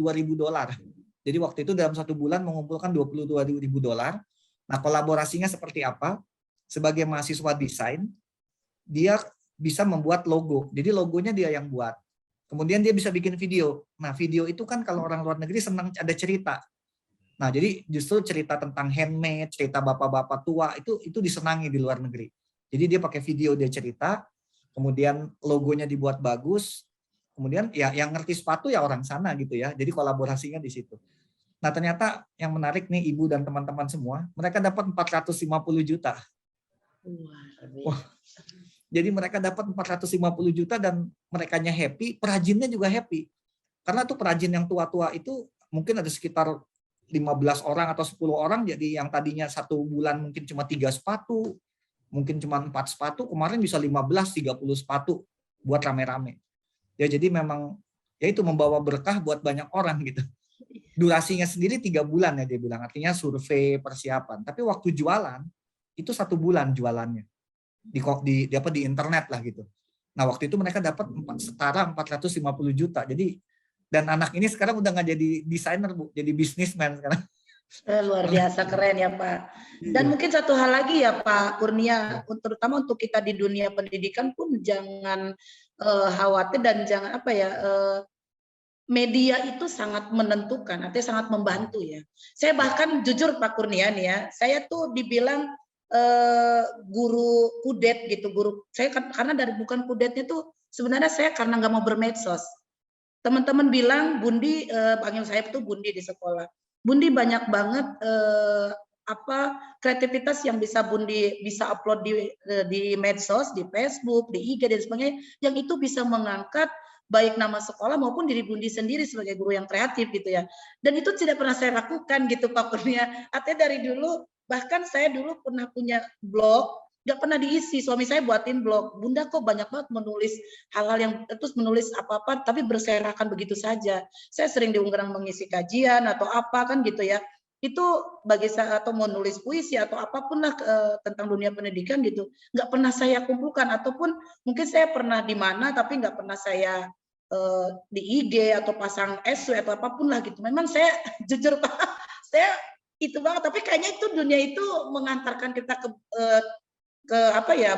Jadi waktu itu dalam 1 bulan mengumpulkan $22.000. Nah, kolaborasinya seperti apa? Sebagai mahasiswa desain, dia bisa membuat logo. Jadi logonya dia yang buat. Kemudian dia bisa bikin video. Nah, video itu kan kalau orang luar negeri senang ada cerita. Nah, jadi justru cerita tentang handmade, cerita bapak-bapak tua itu disenangi di luar negeri. Jadi dia pakai video, dia cerita, kemudian logonya dibuat bagus. Kemudian ya yang ngerti sepatu ya orang sana gitu ya. Jadi kolaborasinya di situ. Nah, ternyata yang menarik nih Ibu dan teman-teman semua, mereka dapat 450 juta. Wah. Jadi mereka dapat 450 juta dan merekanya happy, perajinnya juga happy. Karena tuh perajin yang tua-tua itu mungkin ada sekitar 15 orang atau 10 orang, jadi yang tadinya 1 bulan mungkin cuma 3 sepatu, mungkin cuma 4 sepatu, kemarin bisa 15-30 sepatu buat rame-rame. Ya, jadi memang ya itu membawa berkah buat banyak orang gitu. Durasinya sendiri 3 bulan ya dia bilang, artinya survei, persiapan. Tapi waktu jualan itu 1 bulan jualannya di internet lah gitu. Nah, waktu itu mereka dapat setara 450 juta. Jadi dan anak ini sekarang udah nggak jadi desainer, Bu, jadi bisnismen sekarang. Luar biasa keren ya Pak. Dan mungkin satu hal lagi ya Pak Kurnia, terutama untuk kita di dunia pendidikan pun jangan khawatir dan jangan media itu sangat menentukan, artinya sangat membantu ya. Saya bahkan jujur Pak Kurnia nih ya, saya tuh dibilang guru kudet gitu, saya karena dari bukan kudetnya tuh sebenarnya saya karena nggak mau bermedsos. Teman-teman bilang Bundi, panggil saya tuh Bundi di sekolah. Bundi banyak banget kreativitas yang bisa Bundi bisa upload di medsos, di Facebook, di IG dan sebagainya, yang itu bisa mengangkat baik nama sekolah maupun diri Bundi sendiri sebagai guru yang kreatif gitu ya. Dan itu tidak pernah saya lakukan gitu Pak Kurnia. Artinya dari dulu, bahkan saya dulu pernah punya blog, nggak pernah diisi. Suami saya buatin blog, Bunda kok banyak banget menulis hal-hal yang terus menulis apa-apa tapi berserakan begitu saja. Saya sering diundang mengisi kajian atau apa kan gitu ya. Itu bagi saya, atau mau nulis puisi atau apapun lah tentang dunia pendidikan gitu, nggak pernah saya kumpulkan. Ataupun mungkin saya pernah di mana tapi nggak pernah saya di IG atau pasang SW atau apapun lah gitu. Memang saya jujur Pak, saya itu banget, tapi kayaknya itu dunia itu mengantarkan kita ke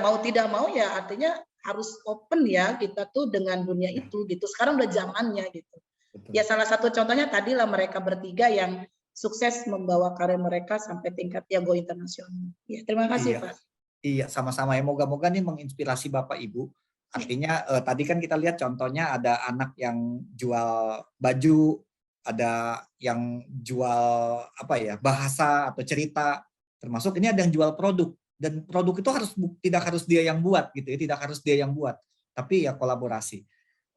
mau tidak mau ya, artinya harus open ya kita tuh dengan dunia itu gitu. Sekarang udah zamannya gitu. Betul. Ya salah satu contohnya tadi lah mereka bertiga yang sukses membawa karir mereka sampai tingkat go internasional. Ya, terima kasih Pak. Iya, sama-sama ya. Moga-moga nih menginspirasi Bapak Ibu. Artinya tadi kan kita lihat contohnya ada anak yang jual baju, ada yang jual bahasa atau cerita, termasuk ini ada yang jual produk, dan produk itu tidak harus dia yang buat gitu ya, tidak harus dia yang buat, tapi ya kolaborasi.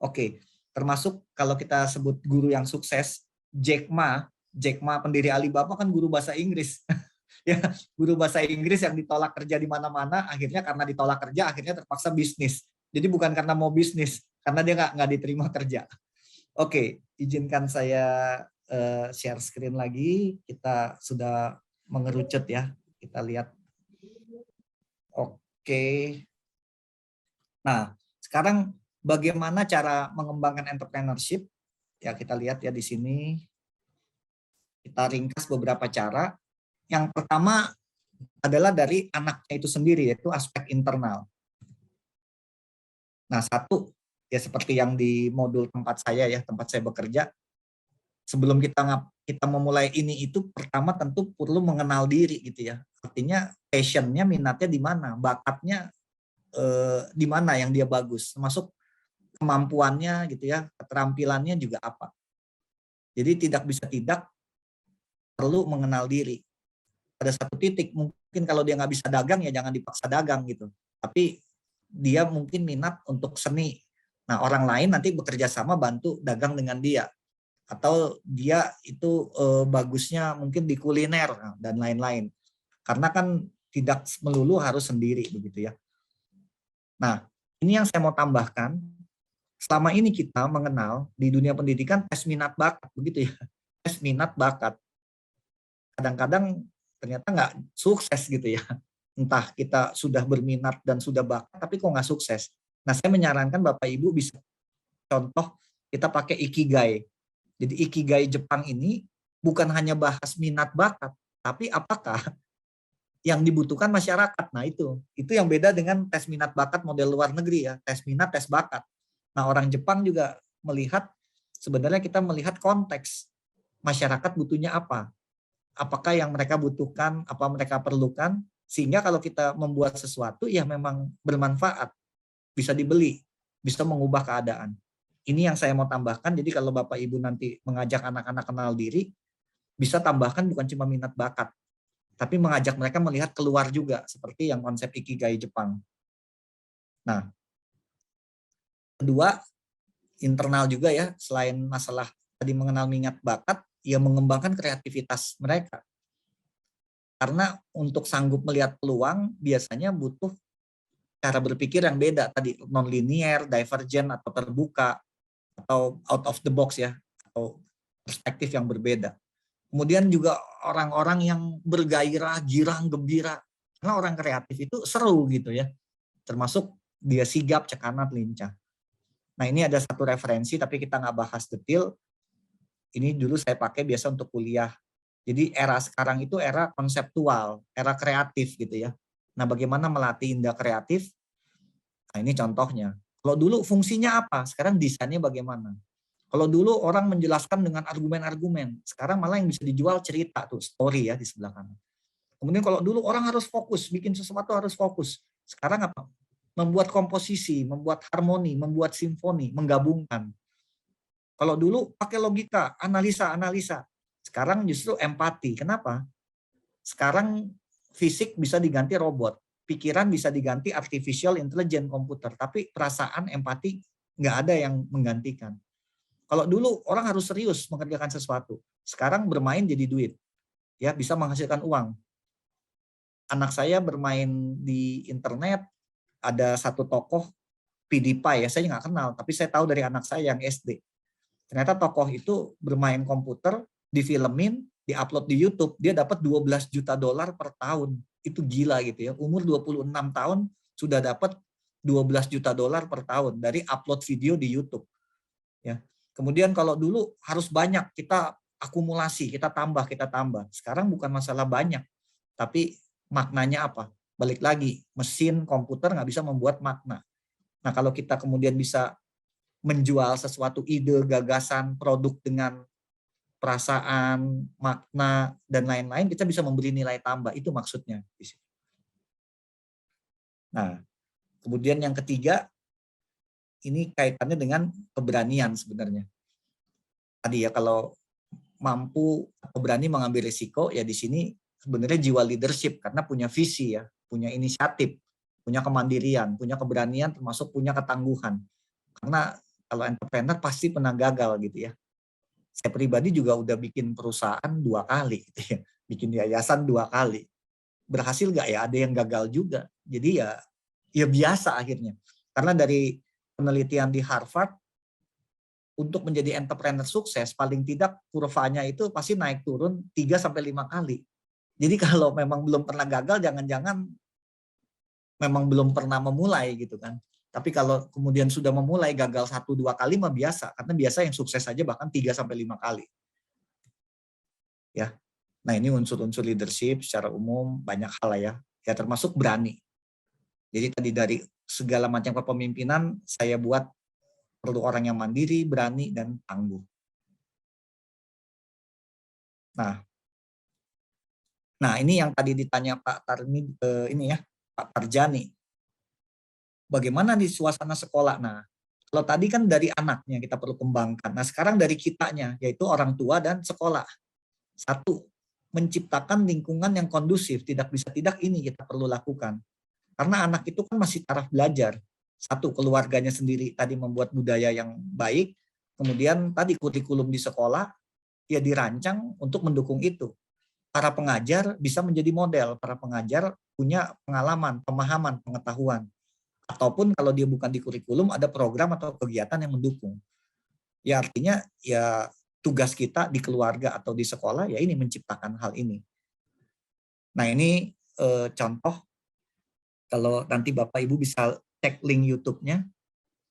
Oke, termasuk kalau kita sebut guru yang sukses, Jack Ma pendiri Alibaba kan guru bahasa Inggris. Ya, guru bahasa Inggris yang ditolak kerja di mana-mana, akhirnya karena ditolak kerja akhirnya terpaksa bisnis. Jadi bukan karena mau bisnis, karena dia nggak diterima kerja. Oke, izinkan saya share screen lagi. Kita sudah mengerucut ya. Kita lihat. Oke. Nah, sekarang bagaimana cara mengembangkan entrepreneurship? Ya, kita lihat ya di sini. Kita ringkas beberapa cara. Yang pertama adalah dari anaknya itu sendiri, yaitu aspek internal. Nah, satu, ya seperti yang di modul tempat saya bekerja, sebelum kita memulai ini itu pertama tentu perlu mengenal diri gitu ya. Artinya passionnya, minatnya di mana, bakatnya di mana yang dia bagus, termasuk kemampuannya gitu ya, keterampilannya juga apa. Jadi tidak perlu mengenal diri. Pada satu titik mungkin kalau dia nggak bisa dagang ya jangan dipaksa dagang gitu. Tapi dia mungkin minat untuk seni. Nah orang lain nanti bekerja sama bantu dagang dengan dia. Atau dia itu bagusnya mungkin di kuliner dan lain-lain. Karena kan tidak melulu harus sendiri begitu ya. Nah ini yang saya mau tambahkan. Selama ini kita mengenal di dunia pendidikan tes minat bakat begitu ya. Tes minat bakat. Kadang-kadang ternyata nggak sukses gitu ya. Entah kita sudah berminat dan sudah bakat, tapi kok nggak sukses. Nah, saya menyarankan Bapak Ibu bisa contoh kita pakai Ikigai. Jadi Ikigai Jepang ini bukan hanya bahas minat bakat, tapi apakah yang dibutuhkan masyarakat. Nah, itu yang beda dengan tes minat bakat model luar negeri ya, tes minat, tes bakat. Nah, orang Jepang juga melihat, sebenarnya kita melihat konteks masyarakat butuhnya apa. Apakah yang mereka butuhkan, apa mereka perlukan, sehingga kalau kita membuat sesuatu ya memang bermanfaat, bisa dibeli, bisa mengubah keadaan. Ini yang saya mau tambahkan, jadi kalau Bapak Ibu nanti mengajak anak-anak kenal diri, bisa tambahkan bukan cuma minat bakat, tapi mengajak mereka melihat keluar juga, seperti yang konsep Ikigai Jepang. Nah, kedua, internal juga ya, selain masalah tadi mengenal minat bakat, ya mengembangkan kreativitas mereka. Karena untuk sanggup melihat peluang, biasanya butuh cara berpikir yang beda. Tadi non-linear, divergent, atau terbuka, atau out of the box ya, atau perspektif yang berbeda. Kemudian juga orang-orang yang bergairah, girang, gembira. Karena orang kreatif itu seru gitu ya. Termasuk dia sigap, cekanat, lincah. Nah ini ada satu referensi, tapi kita nggak bahas detail. Ini dulu saya pakai biasa untuk kuliah. Jadi era sekarang itu era konseptual, era kreatif gitu ya. Nah bagaimana melatih indera kreatif? Nah ini contohnya. Kalau dulu fungsinya apa? Sekarang desainnya bagaimana? Kalau dulu orang menjelaskan dengan argumen-argumen, sekarang malah yang bisa dijual cerita tuh, story ya di sebelah kanan. Kemudian kalau dulu orang harus fokus, bikin sesuatu harus fokus. Sekarang apa? Membuat komposisi, membuat harmoni, membuat simfoni, menggabungkan. Kalau dulu pakai logika, analisa. Sekarang justru empati. Kenapa? Sekarang fisik bisa diganti robot. Pikiran bisa diganti artificial intelligence komputer. Tapi perasaan, empati nggak ada yang menggantikan. Kalau dulu orang harus serius mengerjakan sesuatu. Sekarang bermain jadi duit. Ya, bisa menghasilkan uang. Anak saya bermain di internet, ada satu tokoh PewDiePie ya, saya nggak kenal, tapi saya tahu dari anak saya yang SD. Ternyata tokoh itu bermain komputer, difilmin, diupload di YouTube, dia dapat 12 juta dolar per tahun. Itu gila gitu ya. Umur 26 tahun sudah dapat 12 juta dolar per tahun dari upload video di YouTube. Ya. Kemudian kalau dulu harus banyak, kita akumulasi, kita tambah. Sekarang bukan masalah banyak, tapi maknanya apa? Balik lagi, mesin komputer nggak bisa membuat makna. Nah kalau kita kemudian bisa menjual sesuatu ide, gagasan, produk dengan perasaan, makna, dan lain-lain, kita bisa memberi nilai tambah. Itu maksudnya. Nah, kemudian yang ketiga, ini kaitannya dengan keberanian sebenarnya. Tadi ya, kalau mampu atau berani mengambil risiko, ya di sini sebenarnya jiwa leadership, karena punya visi ya, punya inisiatif, punya kemandirian, punya keberanian, termasuk punya ketangguhan. Karena kalau entrepreneur pasti pernah gagal gitu ya. Saya pribadi juga udah bikin perusahaan 2 kali gitu ya. Bikin yayasan 2 kali. Berhasil nggak ya? Ada yang gagal juga. Jadi ya biasa akhirnya. Karena dari penelitian di Harvard, untuk menjadi entrepreneur sukses paling tidak kurvanya itu pasti naik turun 3-5 kali. Jadi kalau memang belum pernah gagal, jangan-jangan memang belum pernah memulai gitu kan. Tapi kalau kemudian sudah memulai gagal 1-2 kali mah biasa, karena biasa yang sukses saja bahkan 3-5 kali. Ya. Nah, ini unsur-unsur leadership secara umum banyak hal lah ya. Ya termasuk berani. Jadi tadi dari segala macam kepemimpinan saya buat perlu orang yang mandiri, berani dan tangguh. Nah ini yang tadi ditanya Pak Tarni, ini ya Pak Tarjani, bagaimana di suasana sekolah? Nah, kalau tadi kan dari anaknya kita perlu kembangkan. Nah, sekarang dari kitanya, yaitu orang tua dan sekolah. Satu, menciptakan lingkungan yang kondusif. Tidak bisa tidak ini kita perlu lakukan. Karena anak itu kan masih taraf belajar. Satu, keluarganya sendiri tadi membuat budaya yang baik. Kemudian tadi kurikulum di sekolah, ya dirancang untuk mendukung itu. Para pengajar bisa menjadi model. Para pengajar punya pengalaman, pemahaman, pengetahuan. Ataupun kalau dia bukan di kurikulum, ada program atau kegiatan yang mendukung. Ya artinya ya tugas kita di keluarga atau di sekolah ya ini menciptakan hal ini. Nah ini contoh, kalau nanti Bapak Ibu bisa cek link YouTube-nya,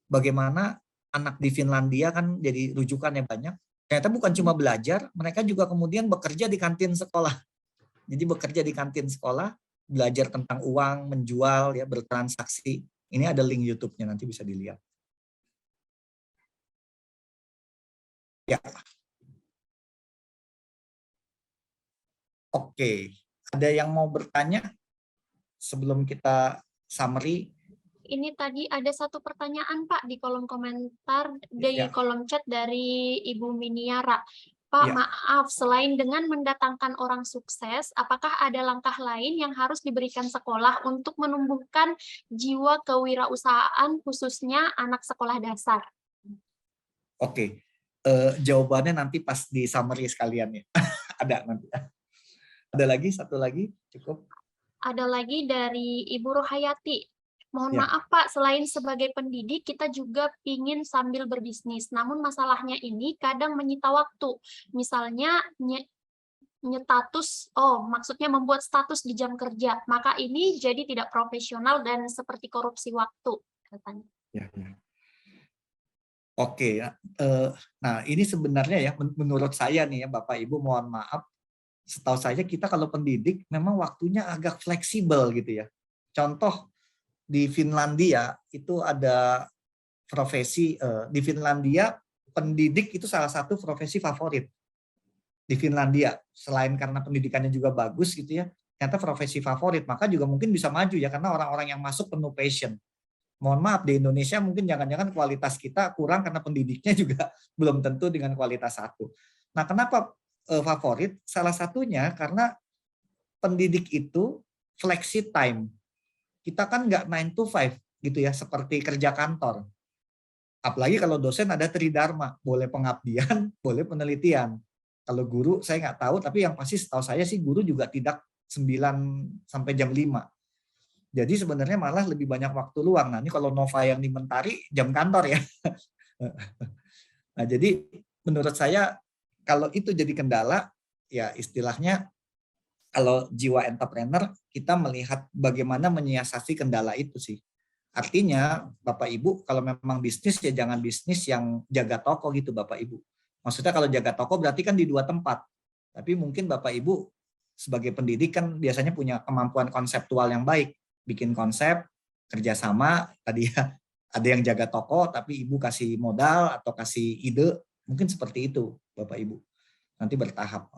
bagaimana anak di Finlandia kan jadi rujukannya banyak. Ternyata bukan cuma belajar, mereka juga kemudian bekerja di kantin sekolah. Jadi bekerja di kantin sekolah, belajar tentang uang, menjual, ya bertransaksi. Ini ada link YouTube-nya, nanti bisa dilihat. Ya. Oke, ada yang mau bertanya sebelum kita summary? Ini tadi ada satu pertanyaan Pak di kolom komentar, di Ya. kolom chat dari Ibu Miniara. Pak, Ya. maaf, selain dengan mendatangkan orang sukses, apakah ada langkah lain yang harus diberikan sekolah untuk menumbuhkan jiwa kewirausahaan khususnya anak sekolah dasar? Oke, jawabannya nanti pas di summary sekalian ya. Ada nanti. Ada lagi, satu lagi, cukup. Ada lagi dari Ibu Rohayati. Mohon Ya. maaf Pak, selain sebagai pendidik, kita juga ingin sambil berbisnis. Namun masalahnya ini kadang menyita waktu. Misalnya maksudnya membuat status di jam kerja. Maka ini jadi tidak profesional dan seperti korupsi waktu, katanya. Ya. Oke, nah ini sebenarnya ya menurut saya nih ya Bapak Ibu, mohon maaf, setahu saya kita kalau pendidik memang waktunya agak fleksibel gitu ya. Contoh di Finlandia itu ada profesi, di Finlandia pendidik itu salah satu profesi favorit di Finlandia. Selain karena pendidikannya juga bagus gitu ya, ternyata profesi favorit, maka juga mungkin bisa maju ya karena orang-orang yang masuk penuh passion. Mohon maaf, di Indonesia mungkin jangan-jangan kualitas kita kurang karena pendidiknya juga belum tentu dengan kualitas satu. Nah, kenapa favorit? Salah satunya karena pendidik itu flexi time. Kita kan nggak 9 to 5 gitu ya, seperti kerja kantor. Apalagi kalau dosen ada tridharma, boleh pengabdian, boleh penelitian. Kalau guru saya nggak tahu, tapi yang pasti setahu saya sih guru juga tidak 9 sampai jam 5. Jadi sebenarnya malah lebih banyak waktu luang. Nah ini kalau Nova yang di Mentari, jam kantor ya. Nah jadi menurut saya kalau itu jadi kendala, ya istilahnya kalau jiwa entrepreneur, kita melihat bagaimana menyiasati kendala itu sih. Artinya, Bapak Ibu, kalau memang bisnis, ya jangan bisnis yang jaga toko gitu, Bapak Ibu. Maksudnya kalau jaga toko berarti kan di 2 tempat. Tapi mungkin Bapak Ibu, sebagai pendidik kan biasanya punya kemampuan konseptual yang baik. Bikin konsep, kerjasama, tadi ya, ada yang jaga toko, tapi Ibu kasih modal atau kasih ide, mungkin seperti itu, Bapak Ibu. Nanti bertahap.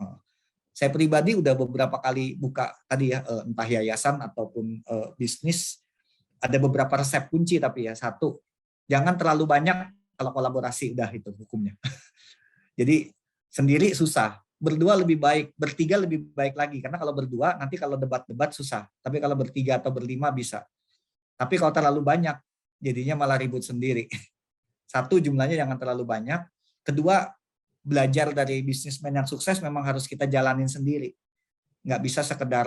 Saya pribadi udah beberapa kali buka tadi ya, entah yayasan ataupun bisnis, ada beberapa resep kunci tapi ya. Satu, jangan terlalu banyak, kalau kolaborasi udah itu hukumnya. Jadi sendiri susah, berdua lebih baik, bertiga lebih baik lagi, karena kalau berdua nanti kalau debat-debat susah, tapi kalau bertiga atau berlima bisa. Tapi kalau terlalu banyak, jadinya malah ribut sendiri. Satu, jumlahnya jangan terlalu banyak. Kedua, belajar dari bisnismen yang sukses memang harus kita jalanin sendiri. Nggak bisa sekedar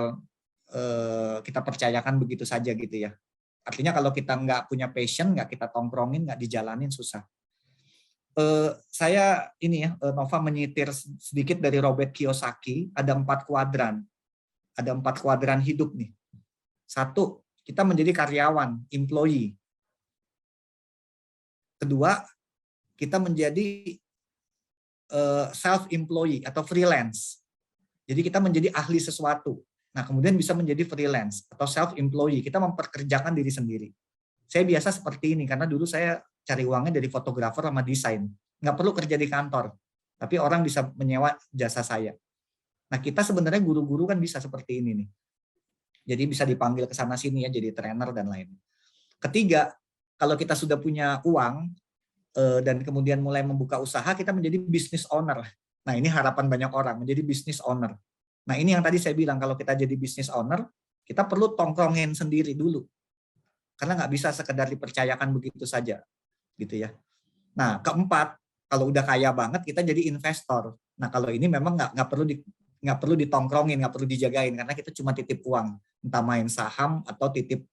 kita percayakan begitu saja gitu ya. Artinya kalau kita nggak punya passion, nggak kita tongkrongin, nggak dijalanin, susah. Saya ini ya, Nova menyitir sedikit dari Robert Kiyosaki, ada 4 kuadran. Ada 4 kuadran hidup nih. 1, kita menjadi karyawan, employee. Kedua, kita menjadi self-employee atau freelance. Jadi kita menjadi ahli sesuatu. Nah, kemudian bisa menjadi freelance atau self-employee. Kita memperkerjakan diri sendiri. Saya biasa seperti ini karena dulu saya cari uangnya dari fotografer sama desain. Nggak perlu kerja di kantor, tapi orang bisa menyewa jasa saya. Nah, kita sebenarnya guru-guru kan bisa seperti ini nih. Jadi bisa dipanggil ke sana sini ya, jadi trainer dan lain. Ketiga, kalau kita sudah punya uang dan kemudian mulai membuka usaha, kita menjadi business owner. Nah, ini harapan banyak orang menjadi business owner. Nah, ini yang tadi saya bilang, kalau kita jadi business owner, kita perlu tongkrongin sendiri dulu. Karena nggak bisa sekedar dipercayakan begitu saja, gitu ya. Nah, keempat, kalau udah kaya banget, kita jadi investor. Nah, kalau ini memang nggak perlu ditongkrongin, nggak perlu dijagain, karena kita cuma titip uang, entah main saham atau titip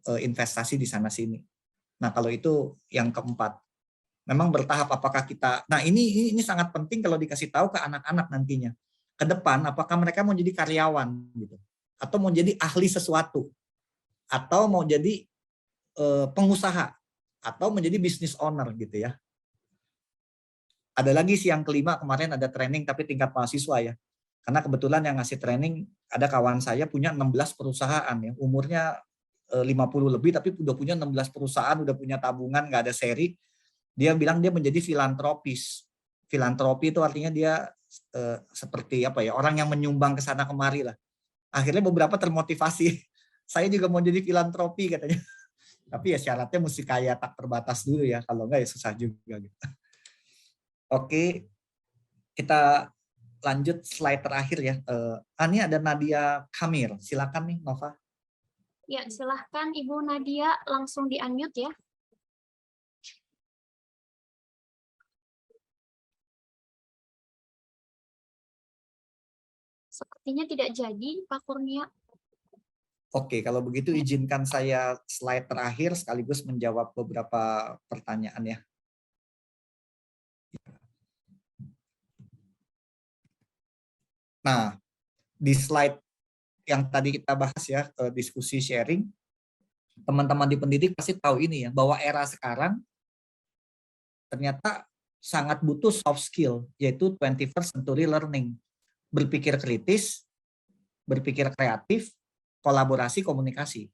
investasi di sana sini. Nah, kalau itu yang keempat. Memang bertahap apakah kita. Nah, ini sangat penting kalau dikasih tahu ke anak-anak nantinya. Ke depan apakah mereka mau jadi karyawan gitu, atau mau jadi ahli sesuatu, atau mau jadi pengusaha, atau menjadi business owner gitu ya. Ada lagi sih yang kelima, kemarin ada training tapi tingkat mahasiswa ya. Karena kebetulan yang ngasih training ada kawan saya punya 16 perusahaan ya, umurnya 50 lebih tapi udah punya 16 perusahaan, udah punya tabungan, nggak ada seri. Dia bilang dia menjadi filantropis. Filantropi itu artinya dia seperti apa ya, orang yang menyumbang ke sana kemari lah. Akhirnya beberapa termotivasi. Saya juga mau jadi filantropi katanya. Tapi ya syaratnya mesti kaya tak terbatas dulu ya, kalau enggak ya susah juga gitu. Oke, kita lanjut slide terakhir ya. Ini ada Nadia Kamir, silakan nih Nova. Ya, silahkan Ibu Nadia langsung di-unmute ya. Sepertinya tidak jadi, Pak Kurnia. Oke, kalau begitu izinkan saya slide terakhir sekaligus menjawab beberapa pertanyaan ya. Nah, di slide yang tadi kita bahas ya, diskusi sharing, teman-teman di pendidik pasti tahu ini ya, bahwa era sekarang ternyata sangat butuh soft skill, yaitu 21st century learning. Berpikir kritis, berpikir kreatif, kolaborasi, komunikasi.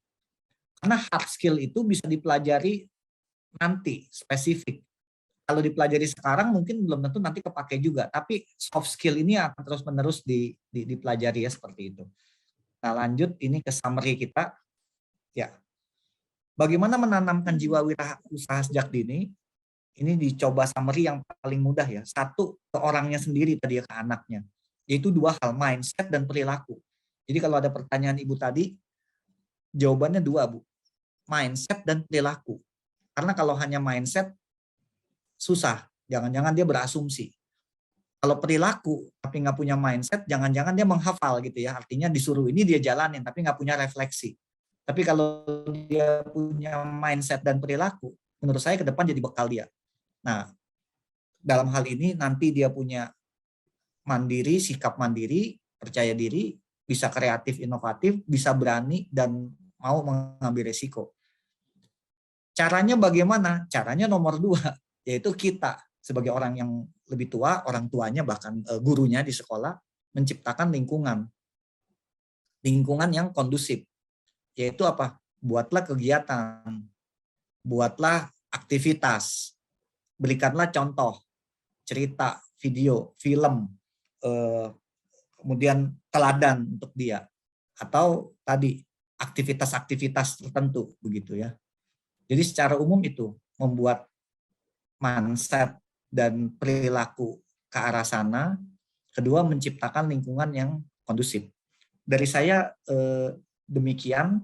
Karena hard skill itu bisa dipelajari nanti, spesifik. Kalau dipelajari sekarang mungkin belum tentu nanti kepake juga, tapi soft skill ini akan terus-menerus dipelajari ya, seperti itu. Nah, lanjut ini ke summary kita. Ya. Bagaimana menanamkan jiwa wirausaha sejak dini? Ini dicoba summary yang paling mudah ya. Satu, ke orangnya sendiri tadi ya, ke anaknya. Yaitu dua hal, mindset dan perilaku. Jadi kalau ada pertanyaan Ibu tadi, jawabannya dua, Bu. Mindset dan perilaku. Karena kalau hanya mindset, susah. Jangan-jangan dia berasumsi. Kalau perilaku, tapi nggak punya mindset, jangan-jangan dia menghafal gitu ya. Artinya disuruh ini dia jalanin, tapi nggak punya refleksi. Tapi kalau dia punya mindset dan perilaku, menurut saya ke depan jadi bekal dia. Nah, dalam hal ini nanti dia punya mandiri, sikap mandiri, percaya diri, bisa kreatif, inovatif, bisa berani, dan mau mengambil resiko. Caranya bagaimana? Caranya nomor 2, yaitu kita sebagai orang yang lebih tua, orang tuanya bahkan gurunya di sekolah, menciptakan lingkungan yang kondusif. Yaitu apa? Buatlah kegiatan, buatlah aktivitas, berikanlah contoh, cerita, video, film, kemudian teladan untuk dia, atau tadi aktivitas-aktivitas tertentu begitu ya. Jadi secara umum itu membuat mindset dan perilaku ke arah sana. Kedua, menciptakan lingkungan yang kondusif. Dari saya demikian.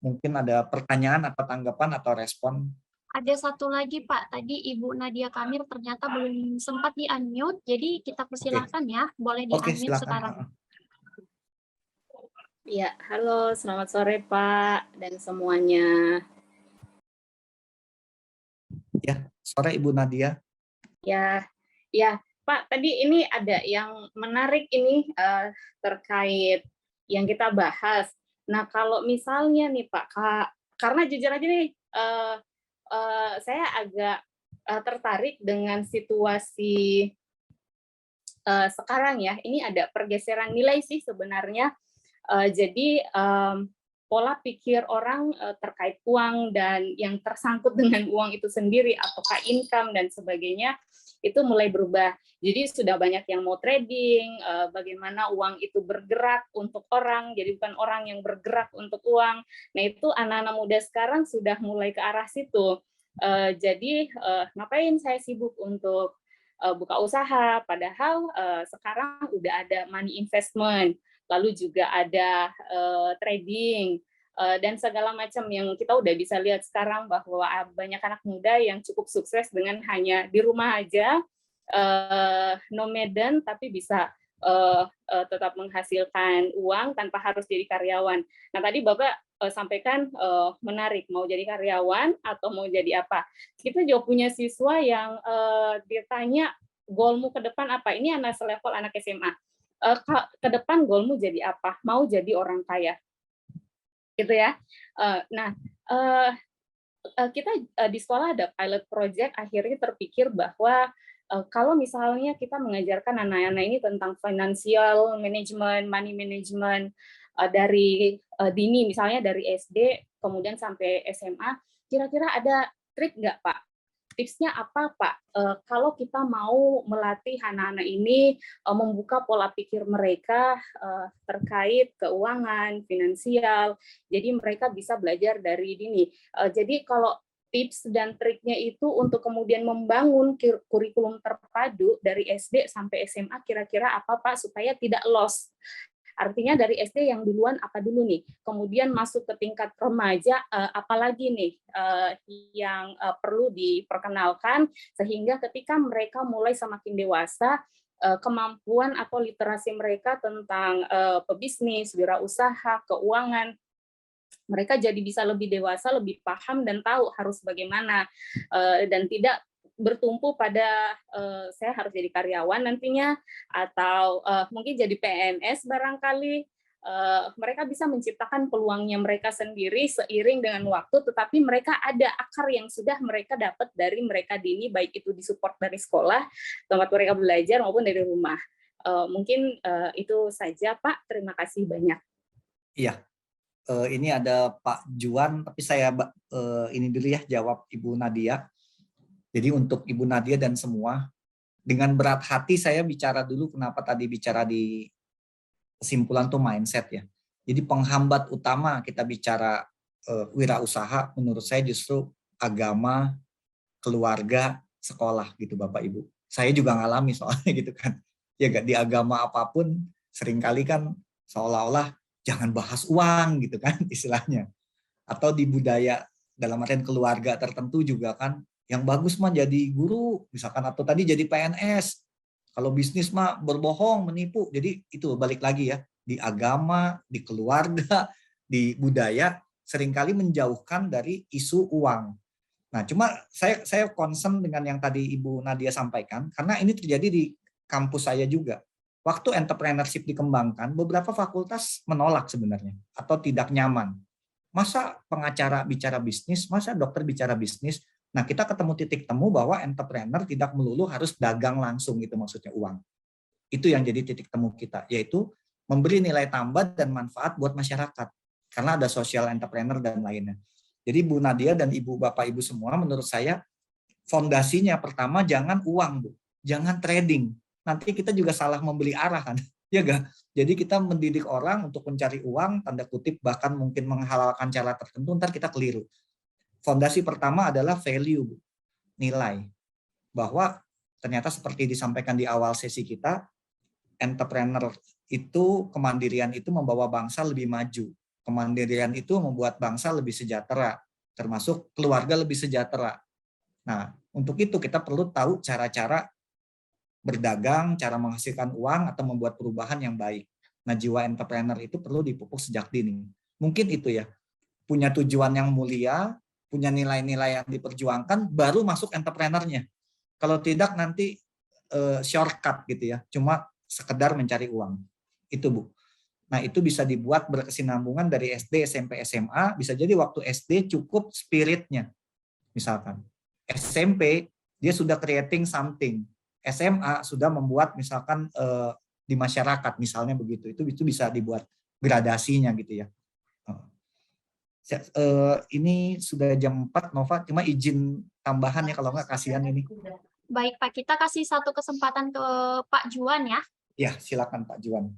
Mungkin ada pertanyaan atau tanggapan atau respon. Ada satu lagi Pak, tadi Ibu Nadia Kamir ternyata belum sempat di-unmute, jadi kita persilahkan ya, boleh di-unmute sekarang. Ya, halo, selamat sore Pak dan semuanya. Ya, sore Ibu Nadia. Ya, Pak, tadi ini ada yang menarik ini terkait yang kita bahas. Nah, kalau misalnya nih Pak, karena jujur aja nih, saya agak tertarik dengan situasi sekarang ya. Ini ada pergeseran nilai sih sebenarnya. Jadi pola pikir orang terkait uang dan yang tersangkut dengan uang itu sendiri, apakah income dan sebagainya, itu mulai berubah. Jadi sudah banyak yang mau trading, bagaimana uang itu bergerak untuk orang, jadi bukan orang yang bergerak untuk uang. Nah itu anak-anak muda sekarang sudah mulai ke arah situ. Jadi ngapain saya sibuk untuk buka usaha, padahal sekarang udah ada money investment, lalu juga ada trading, dan segala macam yang kita udah bisa lihat sekarang bahwa banyak anak muda yang cukup sukses dengan hanya di rumah aja, nomaden, tapi bisa tetap menghasilkan uang tanpa harus jadi karyawan. Nah tadi Bapak sampaikan menarik, mau jadi karyawan atau mau jadi apa. Kita juga punya siswa yang ditanya goalmu ke depan apa. Ini anak selevel anak SMA. Ke depan goalmu jadi apa? Mau jadi orang kaya. Gitu ya. Nah, kita di sekolah ada pilot project, akhirnya terpikir bahwa kalau misalnya kita mengajarkan anak-anak ini tentang financial management, money management dari dini, misalnya dari SD kemudian sampai SMA, kira-kira ada trik nggak Pak? Tipsnya apa Pak? Kalau kita mau melatih anak-anak ini membuka pola pikir mereka terkait keuangan, finansial, jadi mereka bisa belajar dari dini. Jadi kalau tips dan triknya itu untuk kemudian membangun kurikulum terpadu dari SD sampai SMA, kira-kira apa Pak supaya tidak lost? Artinya dari SD yang duluan apa dulu nih, kemudian masuk ke tingkat remaja apalagi nih yang perlu diperkenalkan, sehingga ketika mereka mulai semakin dewasa, kemampuan atau literasi mereka tentang pebisnis, wirausaha, keuangan, mereka jadi bisa lebih dewasa, lebih paham dan tahu harus bagaimana, dan tidak bertumpu pada saya harus jadi karyawan nantinya atau mungkin jadi PNS barangkali. Mereka bisa menciptakan peluangnya mereka sendiri seiring dengan waktu, tetapi mereka ada akar yang sudah mereka dapat dari mereka dini, baik itu disupport dari sekolah, tempat mereka belajar maupun dari rumah. Mungkin itu saja Pak, terima kasih banyak. Iya, ini ada Pak Juan, tapi saya ini dulu ya jawab Ibu Nadia. Jadi untuk Ibu Nadia dan semua, dengan berat hati saya bicara dulu kenapa tadi bicara di kesimpulan tuh mindset ya. Jadi penghambat utama kita bicara wirausaha menurut saya justru agama, keluarga, sekolah gitu Bapak Ibu. Saya juga ngalami soalnya gitu kan. Ya gak di agama apapun seringkali kan seolah-olah jangan bahas uang gitu kan istilahnya. Atau di budaya dalam artian keluarga tertentu juga kan, yang bagus mah jadi guru misalkan, atau tadi jadi PNS. Kalau bisnis mah berbohong, menipu. Jadi itu balik lagi ya, di agama, di keluarga, di budaya seringkali menjauhkan dari isu uang. Nah, cuma saya concern dengan yang tadi Ibu Nadia sampaikan karena ini terjadi di kampus saya juga. Waktu entrepreneurship dikembangkan, beberapa fakultas menolak sebenarnya atau tidak nyaman. Masa pengacara bicara bisnis, masa dokter bicara bisnis? Nah, kita ketemu titik temu bahwa entrepreneur tidak melulu harus dagang langsung, gitu maksudnya uang. Itu yang jadi titik temu kita, yaitu memberi nilai tambah dan manfaat buat masyarakat. Karena ada social entrepreneur dan lainnya. Jadi Bu Nadia dan Ibu Bapak Ibu semua, menurut saya fondasinya pertama jangan uang, Bu. Jangan trading. Nanti kita juga salah membeli arah kan. Ya gak? Jadi kita mendidik orang untuk mencari uang, tanda kutip, bahkan mungkin menghalalkan cara tertentu, ntar kita keliru. Fondasi pertama adalah value, Bu. Nilai. Bahwa ternyata seperti disampaikan di awal sesi kita, entrepreneur itu, kemandirian itu membawa bangsa lebih maju. Kemandirian itu membuat bangsa lebih sejahtera, termasuk keluarga lebih sejahtera. Nah, untuk itu kita perlu tahu cara-cara berdagang, cara menghasilkan uang, atau membuat perubahan yang baik. Nah, jiwa entrepreneur itu perlu dipupuk sejak dini. Mungkin itu ya, punya tujuan yang mulia, punya nilai-nilai yang diperjuangkan, baru masuk entrepreneurnya. Kalau tidak nanti shortcut gitu ya, cuma sekedar mencari uang. Itu Bu. Nah itu bisa dibuat berkesinambungan dari SD, SMP, SMA, bisa jadi waktu SD cukup spiritnya. Misalkan SMP dia sudah creating something, SMA sudah membuat misalkan di masyarakat misalnya begitu, itu bisa dibuat gradasinya gitu ya. Ini sudah jam 4 Nova, cuma izin tambahan ya kalau nggak kasihan ini. Baik Pak, kita kasih satu kesempatan ke Pak Juan ya. Ya, silakan Pak Juan.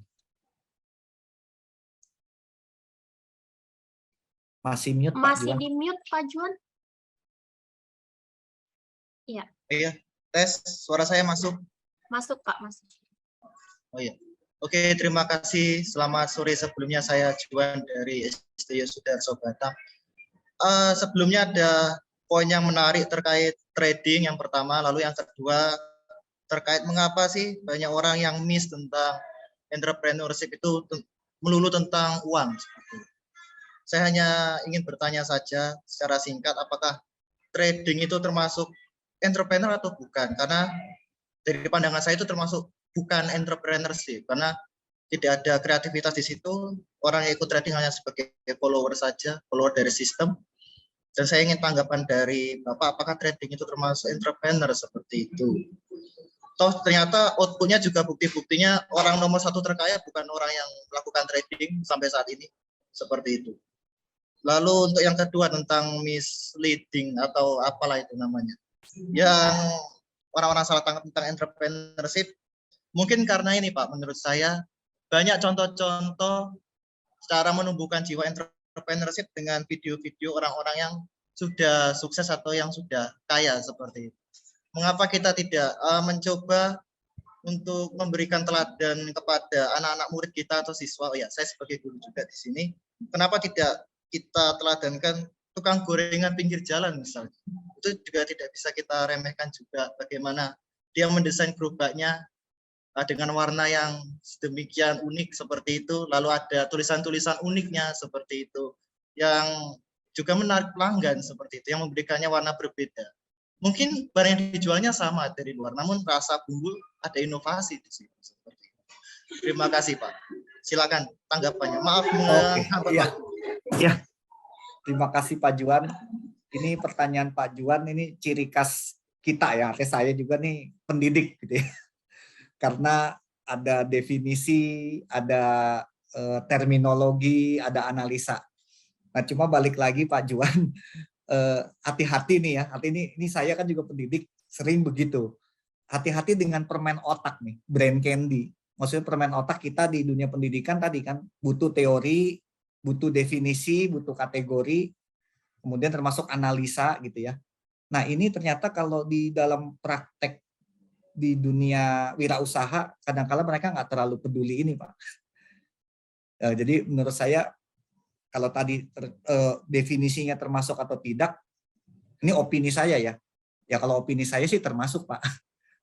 Masih mute Pak Masih Juan. di mute Pak Juan. Iya, Iya, tes suara saya masuk. masuk Pak, masuk. Oh iya. Oke, terima kasih. Selamat sore. Sebelumnya saya Juan dari SDY Sudarso Batam. Sebelumnya ada poin yang menarik terkait trading yang pertama, lalu yang kedua terkait mengapa sih banyak orang yang miss tentang entrepreneurship itu melulu tentang uang. Saya hanya ingin bertanya saja secara singkat, apakah trading itu termasuk entrepreneur atau bukan? Karena dari pandangan saya itu termasuk bukan entrepreneurship, karena tidak ada kreativitas di situ. Orang yang ikut trading hanya sebagai follower saja, follower dari sistem. Dan saya ingin tanggapan dari Bapak, apakah trading itu termasuk entrepreneur seperti itu? Toh ternyata outputnya juga bukti-buktinya orang nomor satu terkaya bukan orang yang melakukan trading sampai saat ini, seperti itu. Lalu untuk yang kedua tentang misleading atau apalah itu namanya, yang orang-orang salah tangkap tentang entrepreneurship, mungkin karena ini Pak, menurut saya banyak contoh-contoh cara menumbuhkan jiwa entrepreneurship dengan video-video orang-orang yang sudah sukses atau yang sudah kaya seperti itu. Mengapa kita tidak mencoba untuk memberikan teladan kepada anak-anak murid kita atau siswa? Oh ya, saya sebagai guru juga di sini. Kenapa tidak kita teladankan tukang gorengan pinggir jalan misalnya? Itu juga tidak bisa kita remehkan juga, bagaimana dia mendesain gerobaknya dengan warna yang sedemikian unik seperti itu, lalu ada tulisan-tulisan uniknya seperti itu, yang juga menarik pelanggan seperti itu, yang memberikannya warna berbeda. Mungkin barang yang dijualnya sama dari luar, namun rasa bumbu ada inovasi di situ. Seperti itu. Terima kasih Pak. Silakan tanggapannya. Maaf menghambat. Iya. Ya, terima kasih Pak Juan. Ini pertanyaan Pak Juan ini ciri khas kita ya. Artinya saya juga nih pendidik gitu ya. Karena ada definisi, ada terminologi, ada analisa. Nah, cuma balik lagi Pak Juan, hati-hati nih ya. Ini saya kan juga pendidik, sering begitu. Hati-hati dengan permen otak nih, brain candy. Maksudnya permen otak kita di dunia pendidikan tadi kan butuh teori, butuh definisi, butuh kategori, kemudian termasuk analisa gitu ya. Nah, ini ternyata kalau di dalam praktek di dunia wirausaha, kadang-kala mereka nggak terlalu peduli ini, Pak. Jadi menurut saya, kalau tadi definisinya termasuk atau tidak, ini opini saya ya. Ya kalau opini saya sih termasuk, Pak.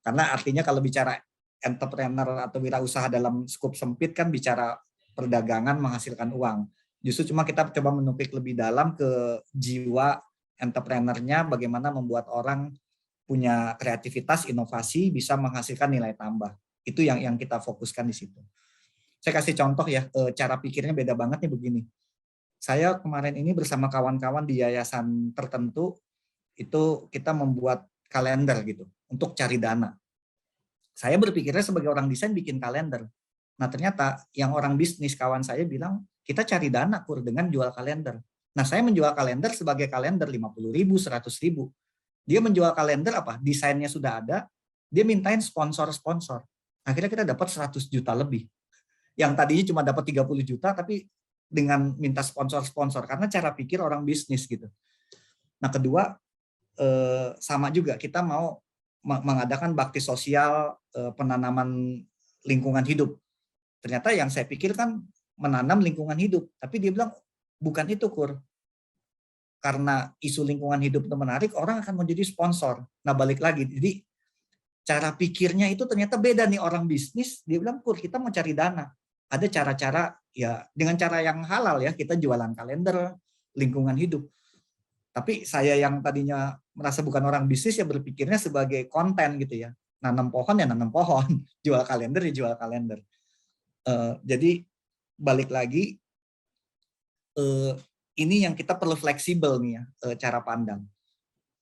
Karena artinya kalau bicara entrepreneur atau wirausaha dalam skup sempit kan bicara perdagangan menghasilkan uang. Justru cuma kita coba menupik lebih dalam ke jiwa entrepreneurnya, bagaimana membuat orang punya kreativitas, inovasi, bisa menghasilkan nilai tambah. Itu yang kita fokuskan di situ. Saya kasih contoh ya, cara pikirnya beda banget nih begini. Saya kemarin ini bersama kawan-kawan di yayasan tertentu, itu kita membuat kalender gitu, untuk cari dana. Saya berpikirnya sebagai orang desain bikin kalender. Nah ternyata yang orang bisnis kawan saya bilang, kita cari dana Kur dengan jual kalender. Nah saya menjual kalender sebagai kalender 50.000, 100.000. Dia menjual kalender apa? Desainnya sudah ada, dia mintain sponsor-sponsor. Akhirnya kita dapat 100 juta lebih. Yang tadinya cuma dapat 30 juta, tapi dengan minta sponsor-sponsor. Karena cara pikir orang bisnis gitu. Nah kedua, sama juga kita mau mengadakan bakti sosial, penanaman lingkungan hidup. Ternyata yang saya pikir kan menanam lingkungan hidup. Tapi dia bilang, bukan itu Kur. Karena isu lingkungan hidup itu menarik, orang akan mau jadi sponsor. Nah balik lagi, jadi cara pikirnya itu ternyata beda nih orang bisnis. Dia bilang, Kur kita mau cari dana. Ada cara-cara ya dengan cara yang halal ya, kita jualan kalender, lingkungan hidup. Tapi saya yang tadinya merasa bukan orang bisnis ya berpikirnya sebagai konten gitu ya. Nanam pohon ya nanam pohon, jual kalender ya jual kalender. Jadi balik lagi, ini yang kita perlu fleksibel nih ya, cara pandang.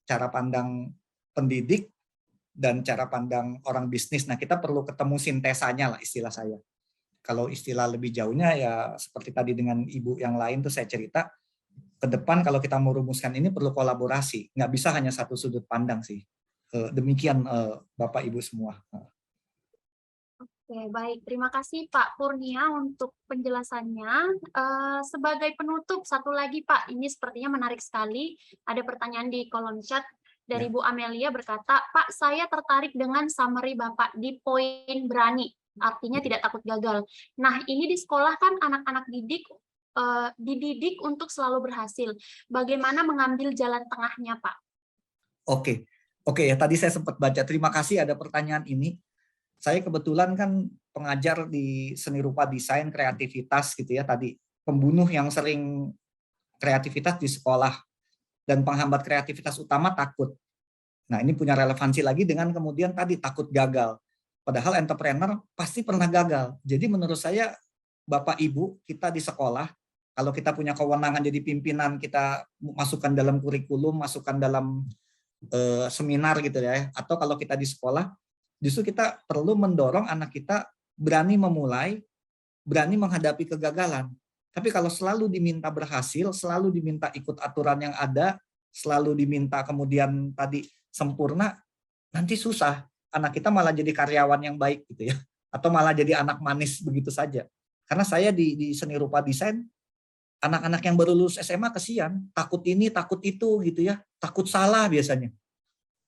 Cara pandang pendidik dan cara pandang orang bisnis. Nah kita perlu ketemu sintesanya lah istilah saya. Kalau istilah lebih jauhnya ya seperti tadi dengan ibu yang lain tuh saya cerita, ke depan kalau kita mau rumuskan ini perlu kolaborasi. Nggak bisa hanya satu sudut pandang sih. Demikian Bapak Ibu semua. Oke, baik. Terima kasih Pak Kurnia untuk penjelasannya. Sebagai penutup, satu lagi Pak, ini sepertinya menarik sekali. Ada pertanyaan di kolom chat dari Bu Amelia berkata, Pak, saya tertarik dengan summary Bapak di poin berani, artinya tidak takut gagal. Nah, ini di sekolah kan anak-anak dididik untuk selalu berhasil. Bagaimana mengambil jalan tengahnya, Pak? Oke, ya tadi saya sempat baca. Terima kasih ada pertanyaan ini. Saya kebetulan kan pengajar di seni rupa desain kreativitas gitu ya tadi. Pembunuh yang sering kreativitas di sekolah dan penghambat kreativitas utama takut. Nah, ini punya relevansi lagi dengan kemudian tadi takut gagal. Padahal entrepreneur pasti pernah gagal. Jadi menurut saya Bapak Ibu kita di sekolah, kalau kita punya kewenangan jadi pimpinan, kita masukkan dalam kurikulum, masukkan dalam seminar gitu ya, atau kalau kita di sekolah, justru kita perlu mendorong anak kita berani memulai, berani menghadapi kegagalan. Tapi kalau selalu diminta berhasil, selalu diminta ikut aturan yang ada, selalu diminta kemudian tadi sempurna, nanti susah. Anak kita malah jadi karyawan yang baik gitu ya, atau malah jadi anak manis begitu saja. Karena saya di seni rupa desain, anak-anak yang baru lulus SMA kesian, takut ini, takut itu gitu ya, takut salah biasanya.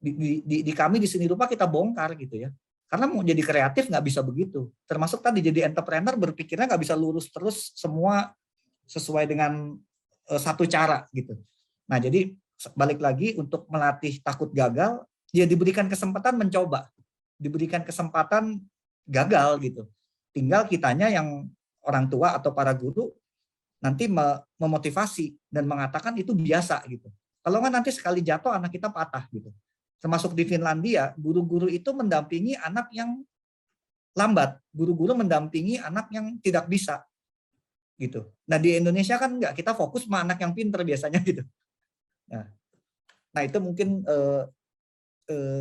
Di kami di seni rupa kita bongkar gitu ya, karena mau jadi kreatif nggak bisa begitu, termasuk tadi jadi entrepreneur berpikirnya nggak bisa lurus terus semua sesuai dengan satu cara gitu. Nah jadi balik lagi untuk melatih takut gagal, dia diberikan kesempatan mencoba, diberikan kesempatan gagal gitu, tinggal kitanya yang orang tua atau para guru nanti memotivasi dan mengatakan itu biasa gitu. Kalau nggak nanti sekali jatuh anak kita patah gitu. Termasuk di Finlandia, guru-guru itu mendampingi anak yang lambat, guru-guru mendampingi anak yang tidak bisa, gitu. Nah di Indonesia kan enggak, kita fokus sama anak yang pinter biasanya gitu. Nah itu mungkin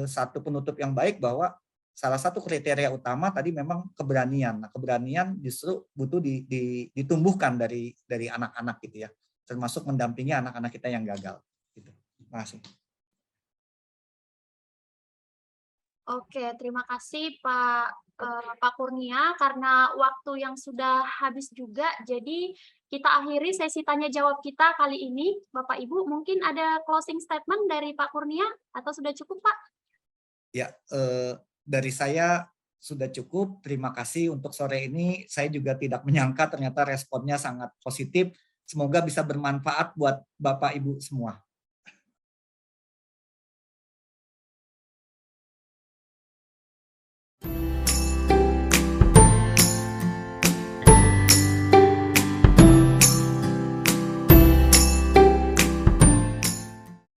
satu penutup yang baik bahwa salah satu kriteria utama tadi memang keberanian. Nah keberanian justru butuh ditumbuhkan dari anak-anak gitu ya, termasuk mendampingi anak-anak kita yang gagal. Gitu. Terima kasih. Oke, terima kasih Pak Kurnia. Karena waktu yang sudah habis juga, jadi kita akhiri sesi tanya jawab kita kali ini. Bapak Ibu, mungkin ada closing statement dari Pak Kurnia atau sudah cukup, Pak? Ya, dari saya sudah cukup. Terima kasih untuk sore ini. Saya juga tidak menyangka ternyata responnya sangat positif. Semoga bisa bermanfaat buat Bapak Ibu semua.